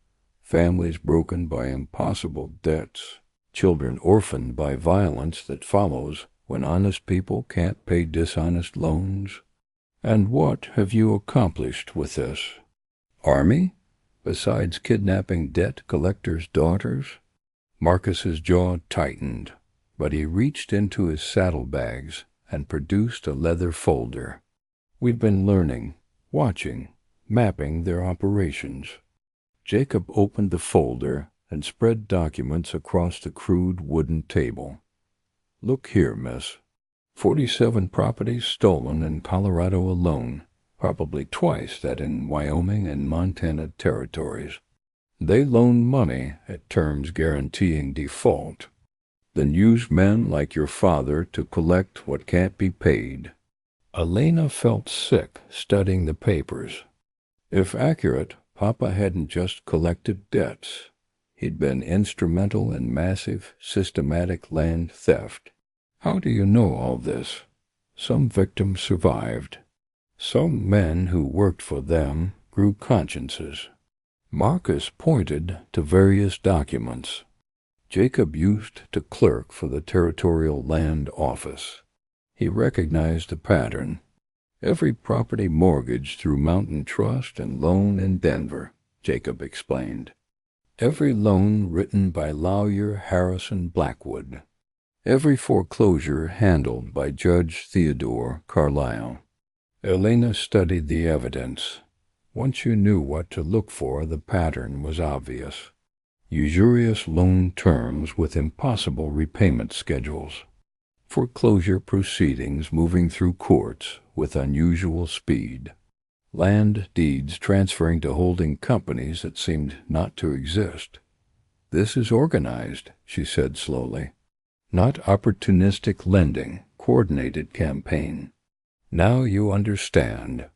families broken by impossible debts, children orphaned by violence that follows when honest people can't pay dishonest loans. And what have you accomplished with this army, besides kidnapping debt collectors' daughters?" Marcus's jaw tightened, but he reached into his saddlebags and produced a leather folder. "We've been learning, watching, mapping their operations." Jacob opened the folder and spread documents across the crude wooden table. "Look here, miss. 47 properties stolen in Colorado alone, probably twice that in Wyoming and Montana territories. They loan money at terms guaranteeing default, then use men like your father to collect what can't be paid." Elena felt sick studying the papers. If accurate, Papa hadn't just collected debts. He'd been instrumental in massive, systematic land theft. "How do you know all this?" "Some victims survived. Some men who worked for them grew consciences." Marcus pointed to various documents. Jacob used to clerk for the Territorial Land Office. He recognized the pattern. Every property mortgaged through Mountain Trust and Loan in Denver, Jacob explained. Every loan written by Lawyer Harrison Blackwood. Every foreclosure handled by Judge Theodore Carlisle. Elena studied the evidence. Once you knew what to look for, the pattern was obvious. Usurious loan terms with impossible repayment schedules. Foreclosure proceedings moving through courts with unusual speed. Land deeds transferring to holding companies that seemed not to exist. "This is organized," she said slowly. "Not opportunistic lending, coordinated campaign. Now you understand."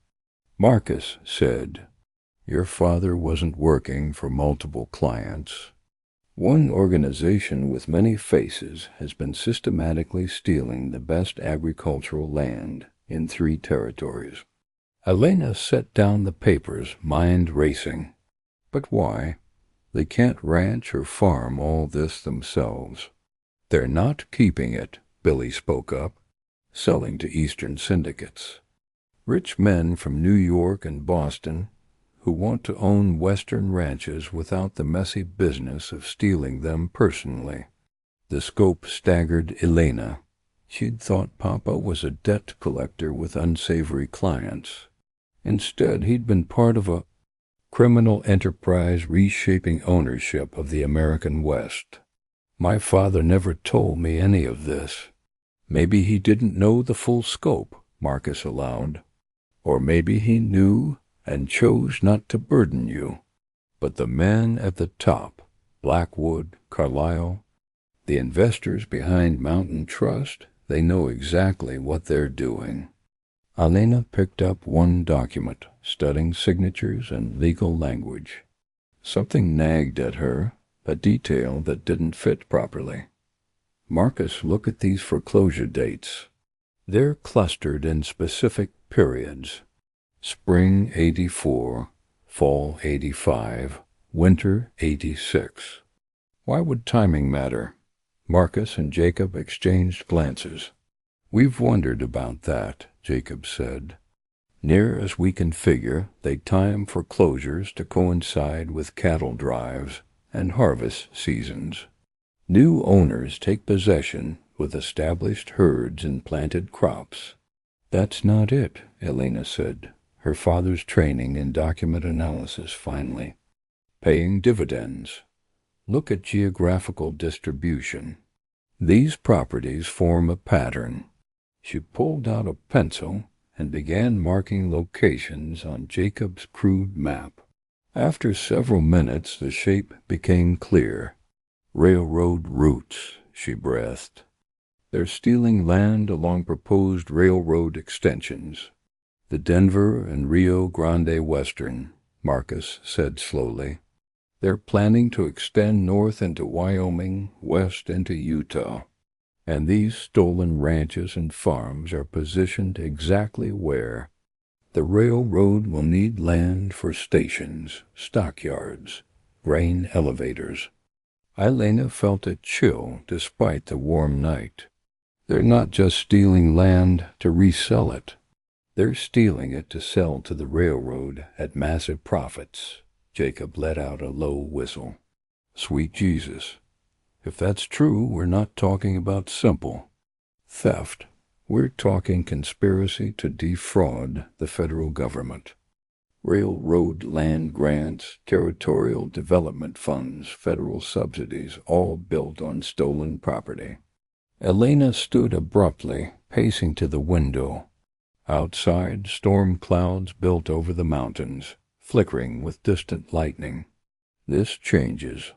Marcus said, "Your father wasn't working for multiple clients. One organization with many faces has been systematically stealing the best agricultural land in 3 territories." Elena set down the papers, mind racing. But why? They can't ranch or farm all this themselves. "They're not keeping it," Billy spoke up. "Selling to Eastern syndicates. Rich men from New York and Boston who want to own Western ranches without the messy business of stealing them personally." The scope staggered Elena. She'd thought Papa was a debt collector with unsavory clients. Instead, he'd been part of a criminal enterprise reshaping ownership of the American West. "My father never told me any of this." "Maybe he didn't know the full scope," Marcus allowed. "Or maybe he knew and chose not to burden you. But the men at the top, Blackwood, Carlisle, the investors behind Mountain Trust, they know exactly what they're doing." Elena picked up one document, studying signatures and legal language. Something nagged at her, a detail that didn't fit properly. "Marcus, look at these foreclosure dates. They're clustered in specific periods. Spring 84, fall 85, winter 86. Why would timing matter?" Marcus and Jacob exchanged glances. "We've wondered about that," Jacob said. "Near as we can figure, they time foreclosures to coincide with cattle drives and harvest seasons. New owners take possession with established herds and planted crops." "That's not it," Elena said, her father's training in document analysis finally. "Paying dividends. Look at geographical distribution. These properties form a pattern." She pulled out a pencil and began marking locations on Jacob's crude map. After several minutes, the shape became clear. "Railroad routes," she breathed. "They're stealing land along proposed railroad extensions. The Denver and Rio Grande Western," Marcus said slowly. "They're planning to extend north into Wyoming, west into Utah. And these stolen ranches and farms are positioned exactly where the railroad will need land for stations, stockyards, grain elevators." Elena felt a chill despite the warm night. "They're not just stealing land to resell it. They're stealing it to sell to the railroad at massive profits." Jacob let out a low whistle. "Sweet Jesus. If that's true, we're not talking about simple theft. We're talking conspiracy to defraud the federal government. Railroad land grants, territorial development funds, federal subsidies, all built on stolen property." Elena stood abruptly, pacing to the window. Outside, storm clouds built over the mountains, flickering with distant lightning. "This changes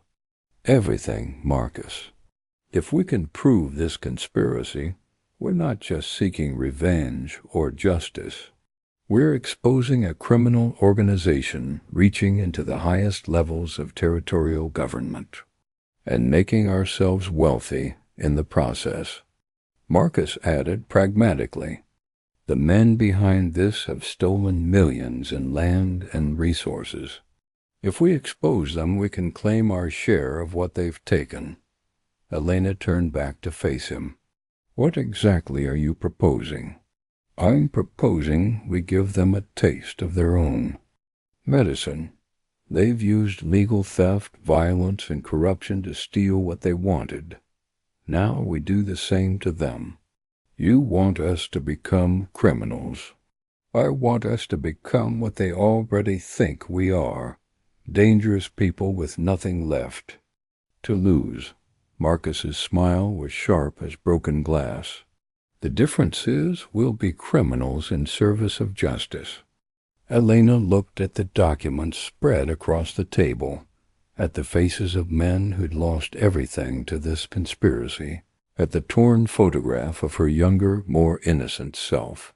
everything, Marcus. If we can prove this conspiracy, we're not just seeking revenge or justice. We're exposing a criminal organization reaching into the highest levels of territorial government and making ourselves wealthy in the process." Marcus added pragmatically, "The men behind this have stolen millions in land and resources. If we expose them, we can claim our share of what they've taken." Elena turned back to face him. "What exactly are you proposing?" I'm proposing we give them a taste of their own medicine. They've used legal theft, violence, and corruption to steal what they wanted. Now we do the same to them. You want us to become criminals. I want us to become what they already think we are, dangerous people with nothing left to lose. Marcus's smile was sharp as broken glass. The difference is we'll be criminals in service of justice. Elena looked at the documents spread across the table, at the faces of men who'd lost everything to this conspiracy, at the torn photograph of her younger, more innocent self.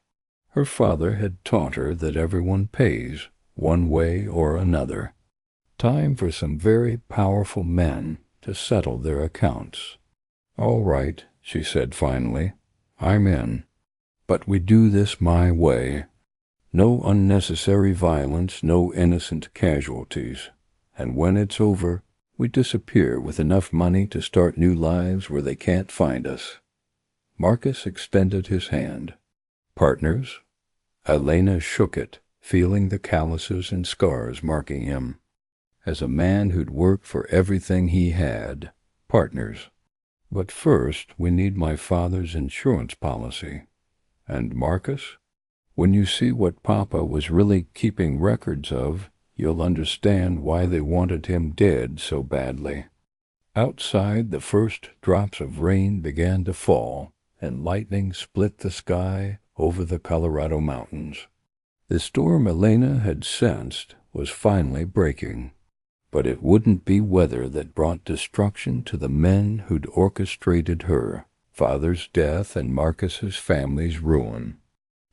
Her father had taught her that everyone pays, one way or another. Time for some very powerful men to settle their accounts. "All right," she said finally. "I'm in. But we do this my way. No unnecessary violence, no innocent casualties. And when it's over, we disappear with enough money to start new lives where they can't find us." Marcus extended his hand. "Partners?" Elena shook it, feeling the calluses and scars marking him. As a man who'd worked for everything he had, partners. "But first we need my father's insurance policy. And Marcus? When you see what Papa was really keeping records of, you'll understand why they wanted him dead so badly." Outside, the first drops of rain began to fall, and lightning split the sky over the Colorado mountains. The storm Elena had sensed was finally breaking. But it wouldn't be weather that brought destruction to the men who'd orchestrated her father's death and Marcus's family's ruin.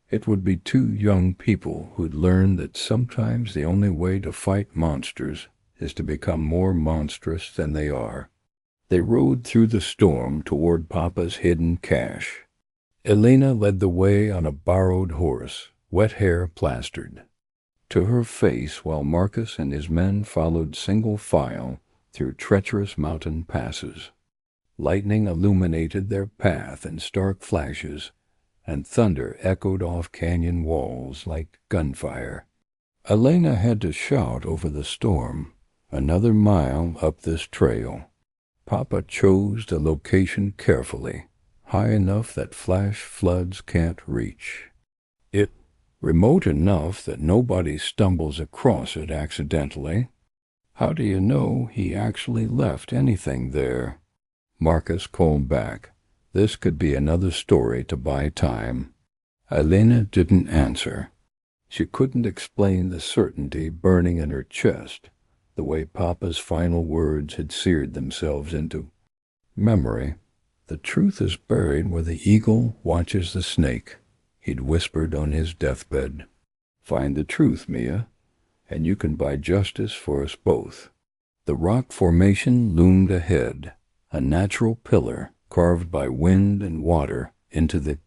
It would be two young people who'd learned that sometimes the only way to fight monsters is to become more monstrous than they are. They rode through the storm toward Papa's hidden cache. Elena led the way on a borrowed horse, wet hair plastered to her face, while Marcus and his men followed single file through treacherous mountain passes. Lightning illuminated their path in stark flashes, and thunder echoed off canyon walls like gunfire. Elena had to shout over the storm, "Another mile up this trail." Papa chose the location carefully, high enough that flash floods can't reach it, remote enough that nobody stumbles across it accidentally. How do you know he actually left anything there? Marcus called back. This could be another story to buy time. Elena didn't answer. She couldn't explain the certainty burning in her chest, the way Papa's final words had seared themselves into memory. "The truth is buried where the eagle watches the snake," he'd whispered on his deathbed. "Find the truth, Mia, and you can buy justice for us both." The rock formation loomed ahead, a natural pillar carved by wind and water into the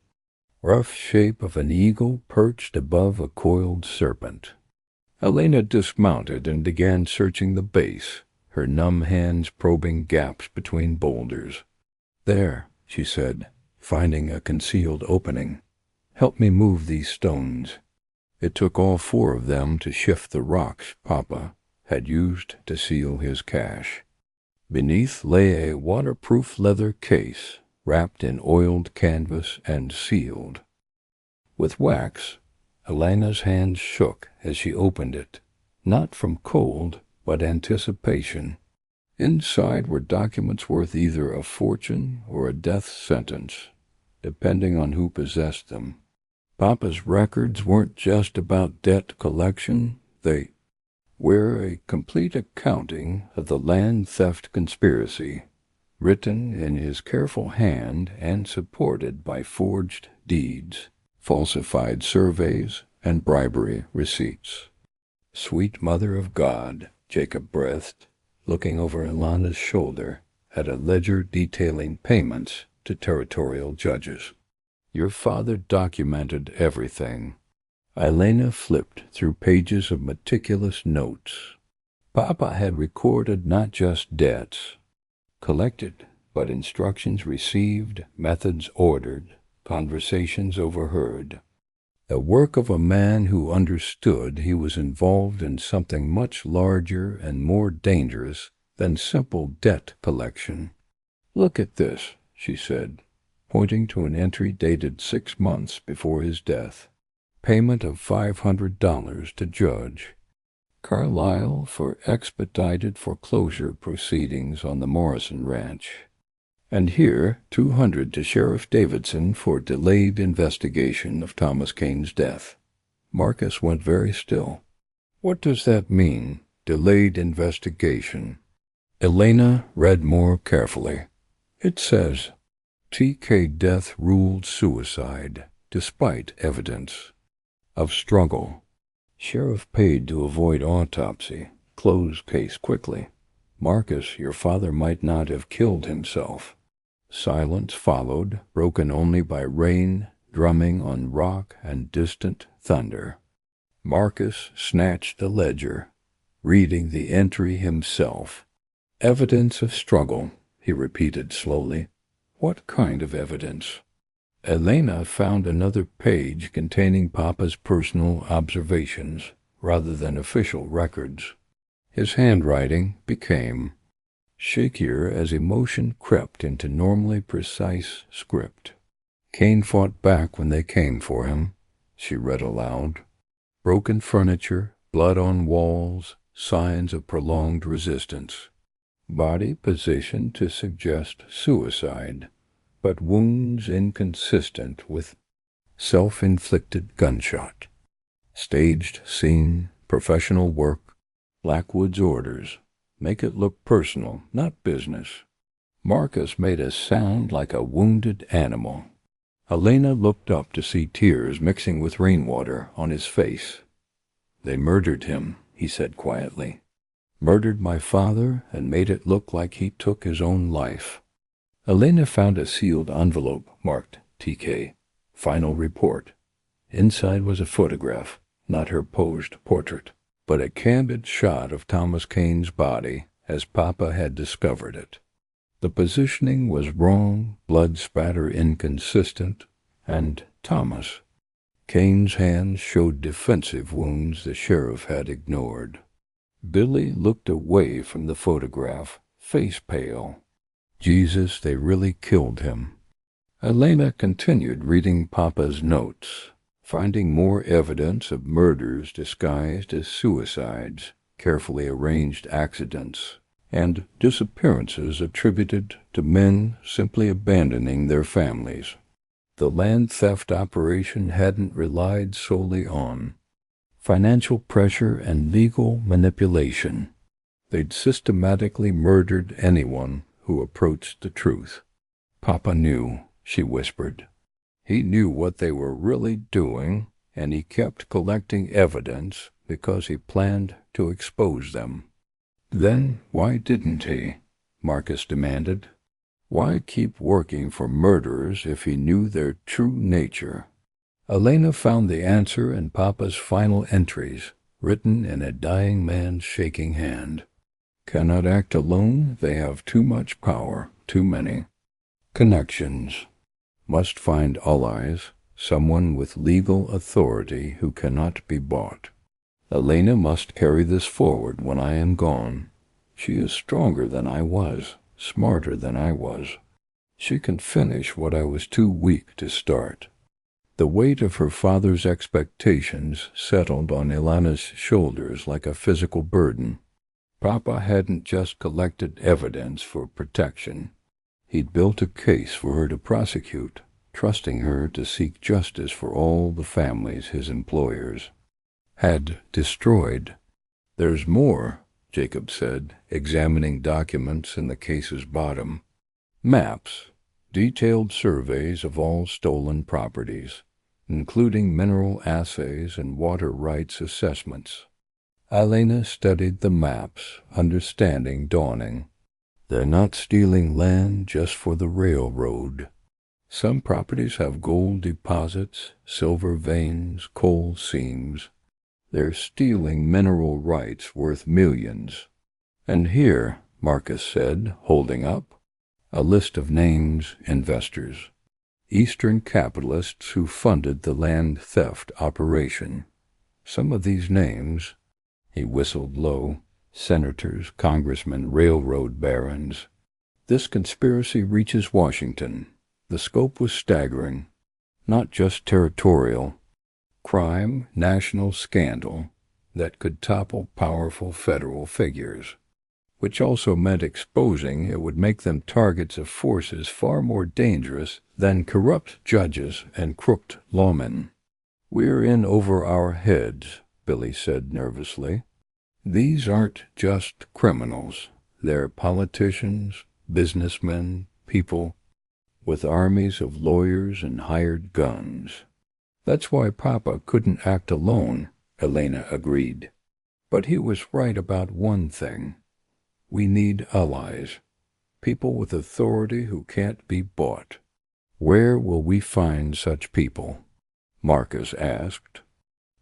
rough shape of an eagle perched above a coiled serpent. Elena dismounted and began searching the base, her numb hands probing gaps between boulders. "There," she said, finding a concealed opening. "Help me move these stones." It took all four of them to shift the rocks Papa had used to seal his cache. Beneath lay a waterproof leather case, wrapped in oiled canvas and sealed with wax. Elena's hands shook as she opened it, not from cold, but anticipation. Inside were documents worth either a fortune or a death sentence, depending on who possessed them. Papa's records weren't just about debt collection. They were a complete accounting of the land theft conspiracy, written in his careful hand and supported by forged deeds, falsified surveys, and bribery receipts. "Sweet Mother of God," Jacob breathed, looking over Elena's shoulder at a ledger detailing payments to territorial judges. "Your father documented everything." Elena flipped through pages of meticulous notes. Papa had recorded not just debts collected, but instructions received, methods ordered, conversations overheard. The work of a man who understood he was involved in something much larger and more dangerous than simple debt collection. "Look at this," she said, pointing to an entry dated 6 months before his death. "Payment of $500 to judge Carlisle for expedited foreclosure proceedings on the Morrison Ranch. And here, $200 to Sheriff Davidson for delayed investigation of Thomas Kane's death." Marcus went very still. "What does that mean, delayed investigation?" Elena read more carefully. "It says, T.K. death ruled suicide, despite evidence of struggle. Sheriff paid to avoid autopsy. Close case quickly. Marcus, your father might not have killed himself." Silence followed, broken only by rain drumming on rock and distant thunder. Marcus snatched a ledger, reading the entry himself. "Evidence of struggle," he repeated slowly. "What kind of evidence?" Elena found another page containing Papa's personal observations rather than official records. His handwriting became shakier as emotion crept into normally precise script. "Kane fought back when they came for him," she read aloud. "Broken furniture, blood on walls, signs of prolonged resistance. Body positioned to suggest suicide, but wounds inconsistent with self-inflicted gunshot. Staged scene, professional work, Blackwood's orders. Make it look personal, not business." Marcus made a sound like a wounded animal. Elena looked up to see tears mixing with rainwater on his face. "They murdered him," he said quietly. "Murdered my father and made it look like he took his own life." Elena found a sealed envelope marked T.K. Final report. Inside was a photograph, not her posed portrait, but a candid shot of Thomas Kane's body as Papa had discovered it. The positioning was wrong, blood spatter inconsistent, and Thomas. Kane's hands showed defensive wounds the sheriff had ignored. Billy looked away from the photograph, face pale. Jesus, they really killed him. Elena continued reading Papa's notes, finding more evidence of murders disguised as suicides, carefully arranged accidents, and disappearances attributed to men simply abandoning their families. The land theft operation hadn't relied solely on financial pressure and legal manipulation. They'd systematically murdered anyone who approached the truth. Papa knew, she whispered. He knew what they were really doing, and he kept collecting evidence because he planned to expose them. Then why didn't he? Marcus demanded. Why keep working for murderers if he knew their true nature? Elena found the answer in Papa's final entries, written in a dying man's shaking hand. Cannot act alone, they have too much power, too many connections. Must find allies, someone with legal authority who cannot be bought. Elena must carry this forward when I am gone. She is stronger than I was, smarter than I was. She can finish what I was too weak to start. The weight of her father's expectations settled on Elena's shoulders like a physical burden. Papa hadn't just collected evidence for protection. He'd built a case for her to prosecute, trusting her to seek justice for all the families his employers had destroyed. There's more, Jacob said, examining documents in the case's bottom. Maps, detailed surveys of all stolen properties, including mineral assays and water rights assessments. Elena studied the maps, understanding dawning. They're not stealing land just for the railroad. Some properties have gold deposits, silver veins, coal seams. They're stealing mineral rights worth millions. And here, Marcus said, holding up, a list of names, investors. Eastern capitalists who funded the land theft operation. Some of these names, he whistled low, senators, congressmen, railroad barons. This conspiracy reaches Washington. The scope was staggering, not just territorial. Crime, national scandal that could topple powerful federal figures, which also meant exposing it would make them targets of forces far more dangerous than corrupt judges and crooked lawmen. "We're in over our heads," Billy said nervously. "These aren't just criminals. They're politicians, businessmen, people with armies of lawyers and hired guns." "That's why Papa couldn't act alone," Elena agreed. "But he was right about one thing. We need allies, people with authority who can't be bought." "Where will we find such people?" Marcus asked.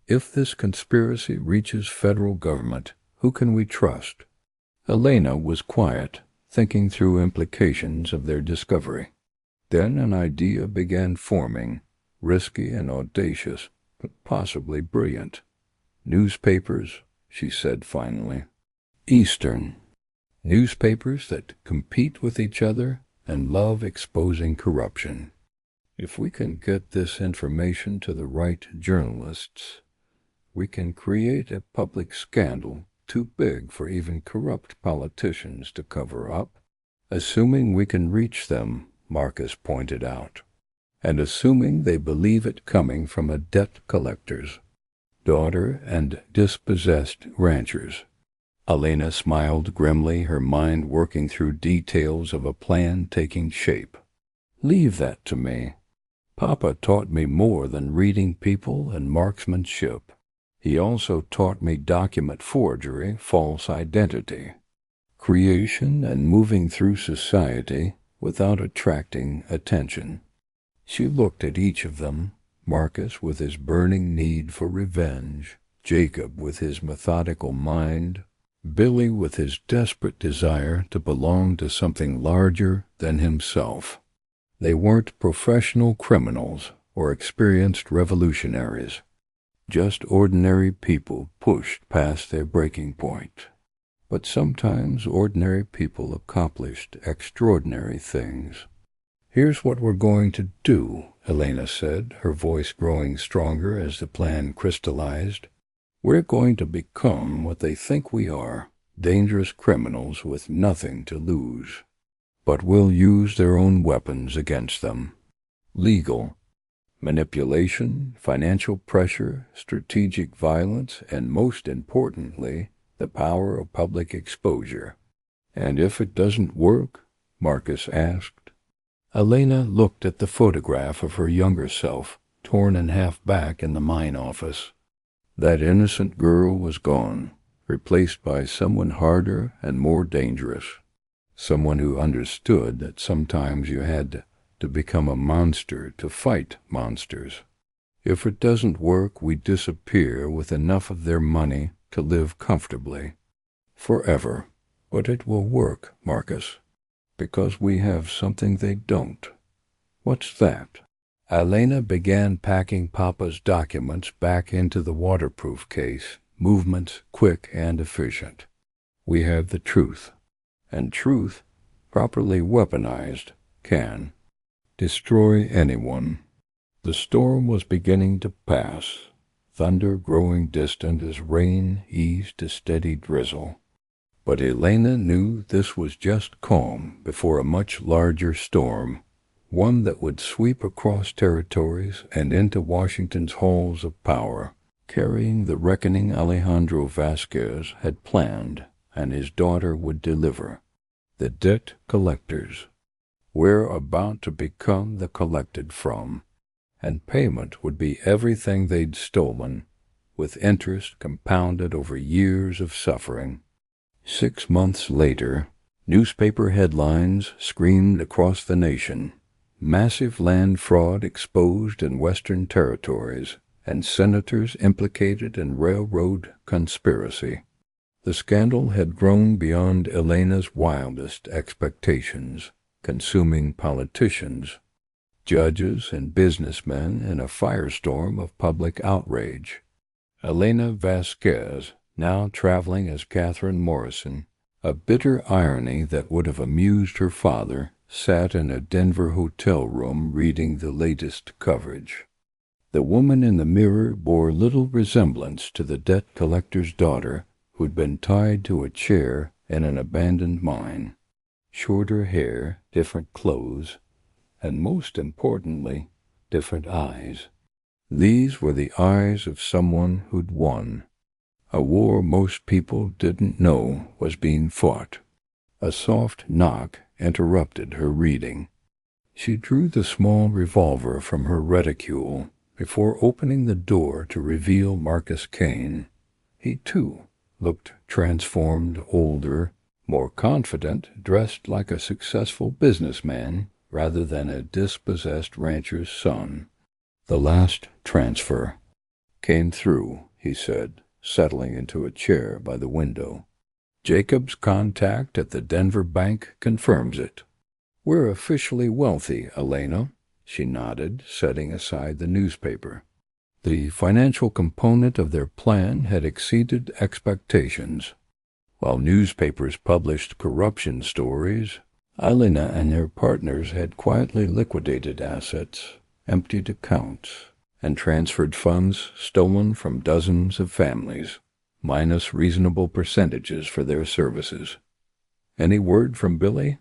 "If this conspiracy reaches federal government, who can we trust?" Elena was quiet, thinking through implications of their discovery. Then an idea began forming, risky and audacious, but possibly brilliant. "Newspapers," she said finally. "Eastern. Newspapers that compete with each other and love exposing corruption. If we can get this information to the right journalists, we can create a public scandal too big for even corrupt politicians to cover up." "Assuming we can reach them," Marcus pointed out, "and assuming they believe it coming from a debt collector's daughter and dispossessed ranchers." Elena smiled grimly, her mind working through details of a plan taking shape. "Leave that to me. Papa taught me more than reading people and marksmanship. He also taught me document forgery, false identity, creation, and moving through society without attracting attention." She looked at each of them, Marcus with his burning need for revenge, Jacob with his methodical mind, Billy with his desperate desire to belong to something larger than himself. They weren't professional criminals or experienced revolutionaries, just ordinary people pushed past their breaking point. But sometimes ordinary people accomplished extraordinary things. "Here's what we're going to do," Elena said, her voice growing stronger as the plan crystallized. "We're going to become what they think we are, dangerous criminals with nothing to lose. But we'll use their own weapons against them. Legal, manipulation, financial pressure, strategic violence, and most importantly, the power of public exposure." "And if it doesn't work?" Marcus asked. Elena looked at the photograph of her younger self, torn in half back in the mine office. That innocent girl was gone, replaced by someone harder and more dangerous. Someone who understood that sometimes you had to become a monster to fight monsters. "If it doesn't work, we disappear with enough of their money to live comfortably. Forever. But it will work, Marcus, because we have something they don't." "What's that?" Elena began packing Papa's documents back into the waterproof case, movements quick and efficient. "We have the truth. And truth, properly weaponized, can destroy anyone." The storm was beginning to pass, thunder growing distant as rain eased to steady drizzle. But Elena knew this was just calm before a much larger storm, one that would sweep across territories and into Washington's halls of power, carrying the reckoning Alejandro Vasquez had planned and his daughter would deliver. The debt collectors were about to become the collected from, and payment would be everything they'd stolen, with interest compounded over years of suffering. 6 months later, newspaper headlines screamed across the nation. Massive land fraud exposed in Western territories, and senators implicated in railroad conspiracy. The scandal had grown beyond Elena's wildest expectations, consuming politicians, judges and businessmen in a firestorm of public outrage. Elena Vasquez, now traveling as Catherine Morrison, a bitter irony that would have amused her father, sat in a Denver hotel room reading the latest coverage. The woman in the mirror bore little resemblance to the debt collector's daughter who'd been tied to a chair in an abandoned mine. Shorter hair, different clothes, and most importantly, different eyes. These were the eyes of someone who'd won. A war most people didn't know was being fought. A soft knock interrupted her reading. She drew the small revolver from her reticule before opening the door to reveal Marcus Kane. He, too, looked transformed, older, more confident, dressed like a successful businessman rather than a dispossessed rancher's son. "The last transfer came through," he said, settling into a chair by the window. "Jacob's contact at the Denver bank confirms it. We're officially wealthy, Elena." She nodded, setting aside the newspaper. The financial component of their plan had exceeded expectations. While newspapers published corruption stories, Elena and her partners had quietly liquidated assets, emptied accounts, and transferred funds stolen from dozens of families, minus reasonable percentages for their services. "Any word from Billy?"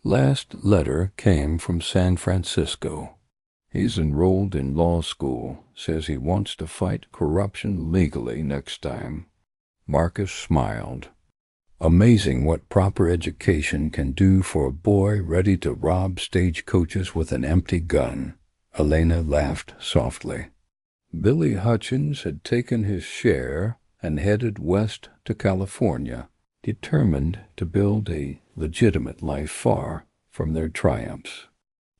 "Last letter came from San Francisco. He's enrolled in law school, says he wants to fight corruption legally next time." Marcus smiled. Amazing what proper education can do for a boy ready to rob stagecoaches with an empty gun. Elena laughed softly. Billy Hutchins had taken his share and headed west to California, determined to build a legitimate life far from their triumphs.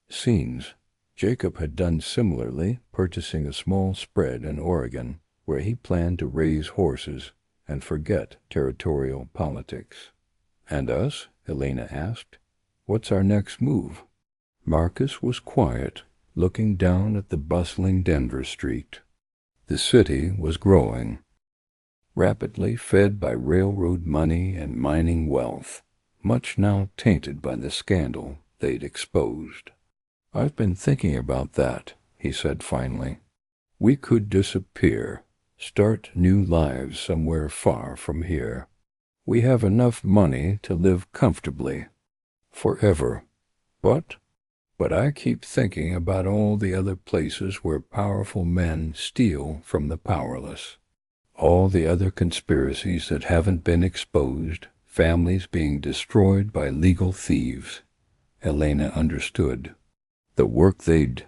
Scenes. Jacob had done similarly, purchasing a small spread in Oregon, where he planned to raise horses and forget territorial politics. "And us?" Elena asked. "What's our next move?" Marcus was quiet, looking down at the bustling Denver street. The city was growing, rapidly fed by railroad money and mining wealth, much now tainted by the scandal they'd exposed. "I've been thinking about that," he said finally. "We could disappear, start new lives somewhere far from here. We have enough money to live comfortably, forever. But I keep thinking about all the other places where powerful men steal from the powerless. All the other conspiracies that haven't been exposed, families being destroyed by legal thieves." Elena understood. The work they'd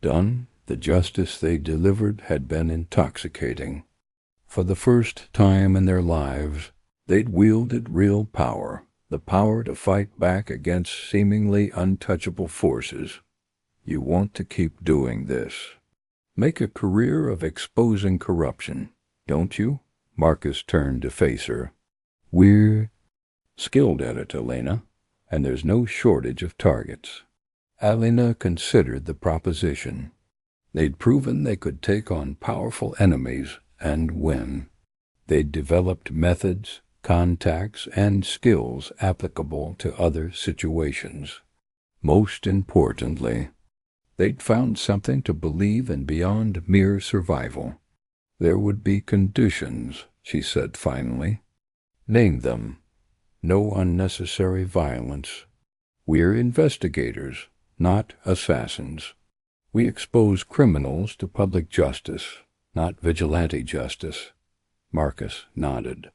done, the justice they delivered had been intoxicating. For the first time in their lives, they'd wielded real power, the power to fight back against seemingly untouchable forces. "You want to keep doing this. Make a career of exposing corruption, don't you?" Marcus turned to face her. "We're skilled at it, Elena, and there's no shortage of targets." Elena considered the proposition. They'd proven they could take on powerful enemies and win. They'd developed methods, contacts, and skills applicable to other situations. Most importantly, they'd found something to believe in beyond mere survival. "There would be conditions," she said finally. "Name them. No unnecessary violence. We're investigators, not assassins. We expose criminals to public justice, not vigilante justice." Marcus nodded.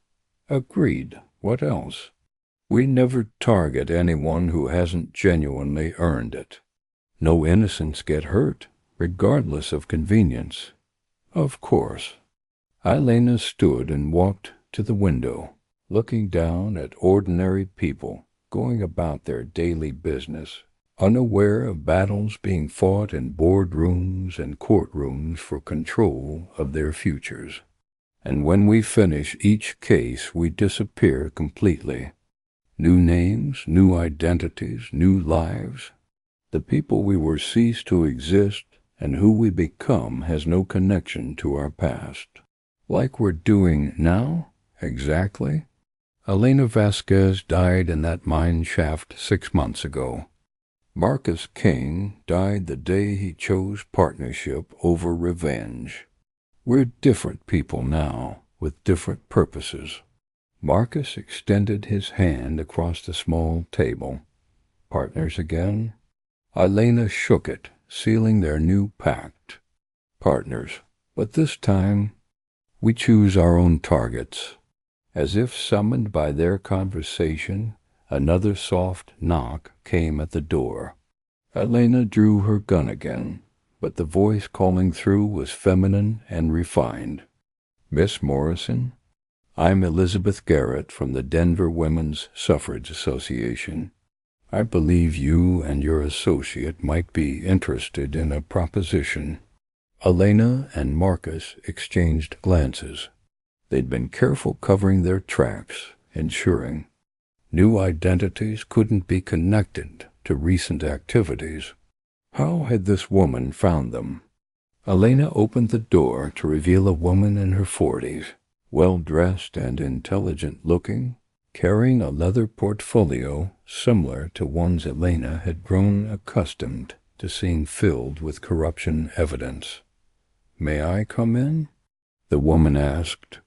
"Agreed. What else?" "We never target anyone who hasn't genuinely earned it. No innocents get hurt, regardless of convenience." "Of course." Elena stood and walked to the window, looking down at ordinary people going about their daily business, unaware of battles being fought in boardrooms and courtrooms for control of their futures. "And when we finish each case, we disappear completely. New names, new identities, new lives. The people we were cease to exist, and who we become has no connection to our past. Like we're doing now? Exactly. Elena Vasquez died in that mine shaft 6 months ago. Marcus King died the day he chose partnership over revenge. We're different people now, with different purposes. Marcus extended his hand across the small table. Partners again? Elena shook it, sealing their new pact. Partners, but this time we choose our own targets. As if summoned by their conversation, another soft knock came at the door. Elena drew her gun again, but the voice calling through was feminine and refined. Miss Morrison? I'm Elizabeth Garrett from the Denver Women's Suffrage Association. I believe you and your associate might be interested in a proposition. Elena and Marcus exchanged glances. They'd been careful covering their tracks, ensuring new identities couldn't be connected to recent activities. How had this woman found them? Elena opened the door to reveal a woman in her 40s, well-dressed and intelligent-looking, carrying a leather portfolio similar to ones Elena had grown accustomed to seeing filled with corruption evidence. "May I come in?" the woman asked.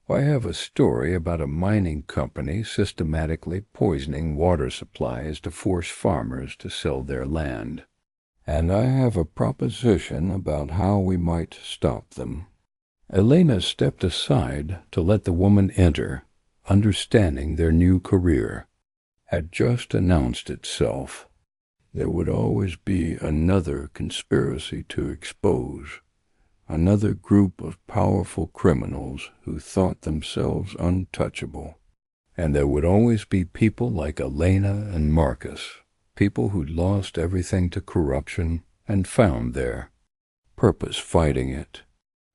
"I have a story about a mining company systematically poisoning water supplies to force farmers to sell their land. And I have a proposition about how we might stop them." Elena stepped aside to let the woman enter, understanding their new career had just announced itself. There would always be another conspiracy to expose, another group of powerful criminals who thought themselves untouchable. And there would always be people like Elena and Marcus, people who'd lost everything to corruption and found their purpose fighting it.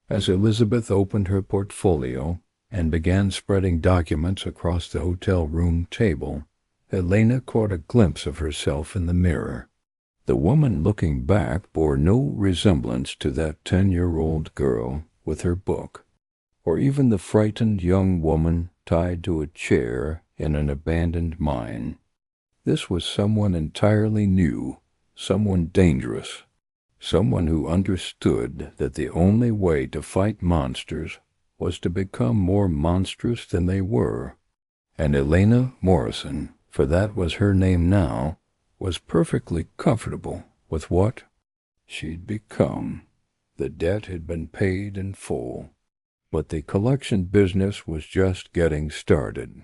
As Elizabeth opened her portfolio and began spreading documents across the hotel room table, Elena caught a glimpse of herself in the mirror. The woman looking back bore no resemblance to that 10-year-old girl with her book, or even the frightened young woman tied to a chair in an abandoned mine. This was someone entirely new, someone dangerous, someone who understood that the only way to fight monsters was to become more monstrous than they were. And Elena Morrison, for that was her name now, was perfectly comfortable with what she'd become. The debt had been paid in full, but the collection business was just getting started.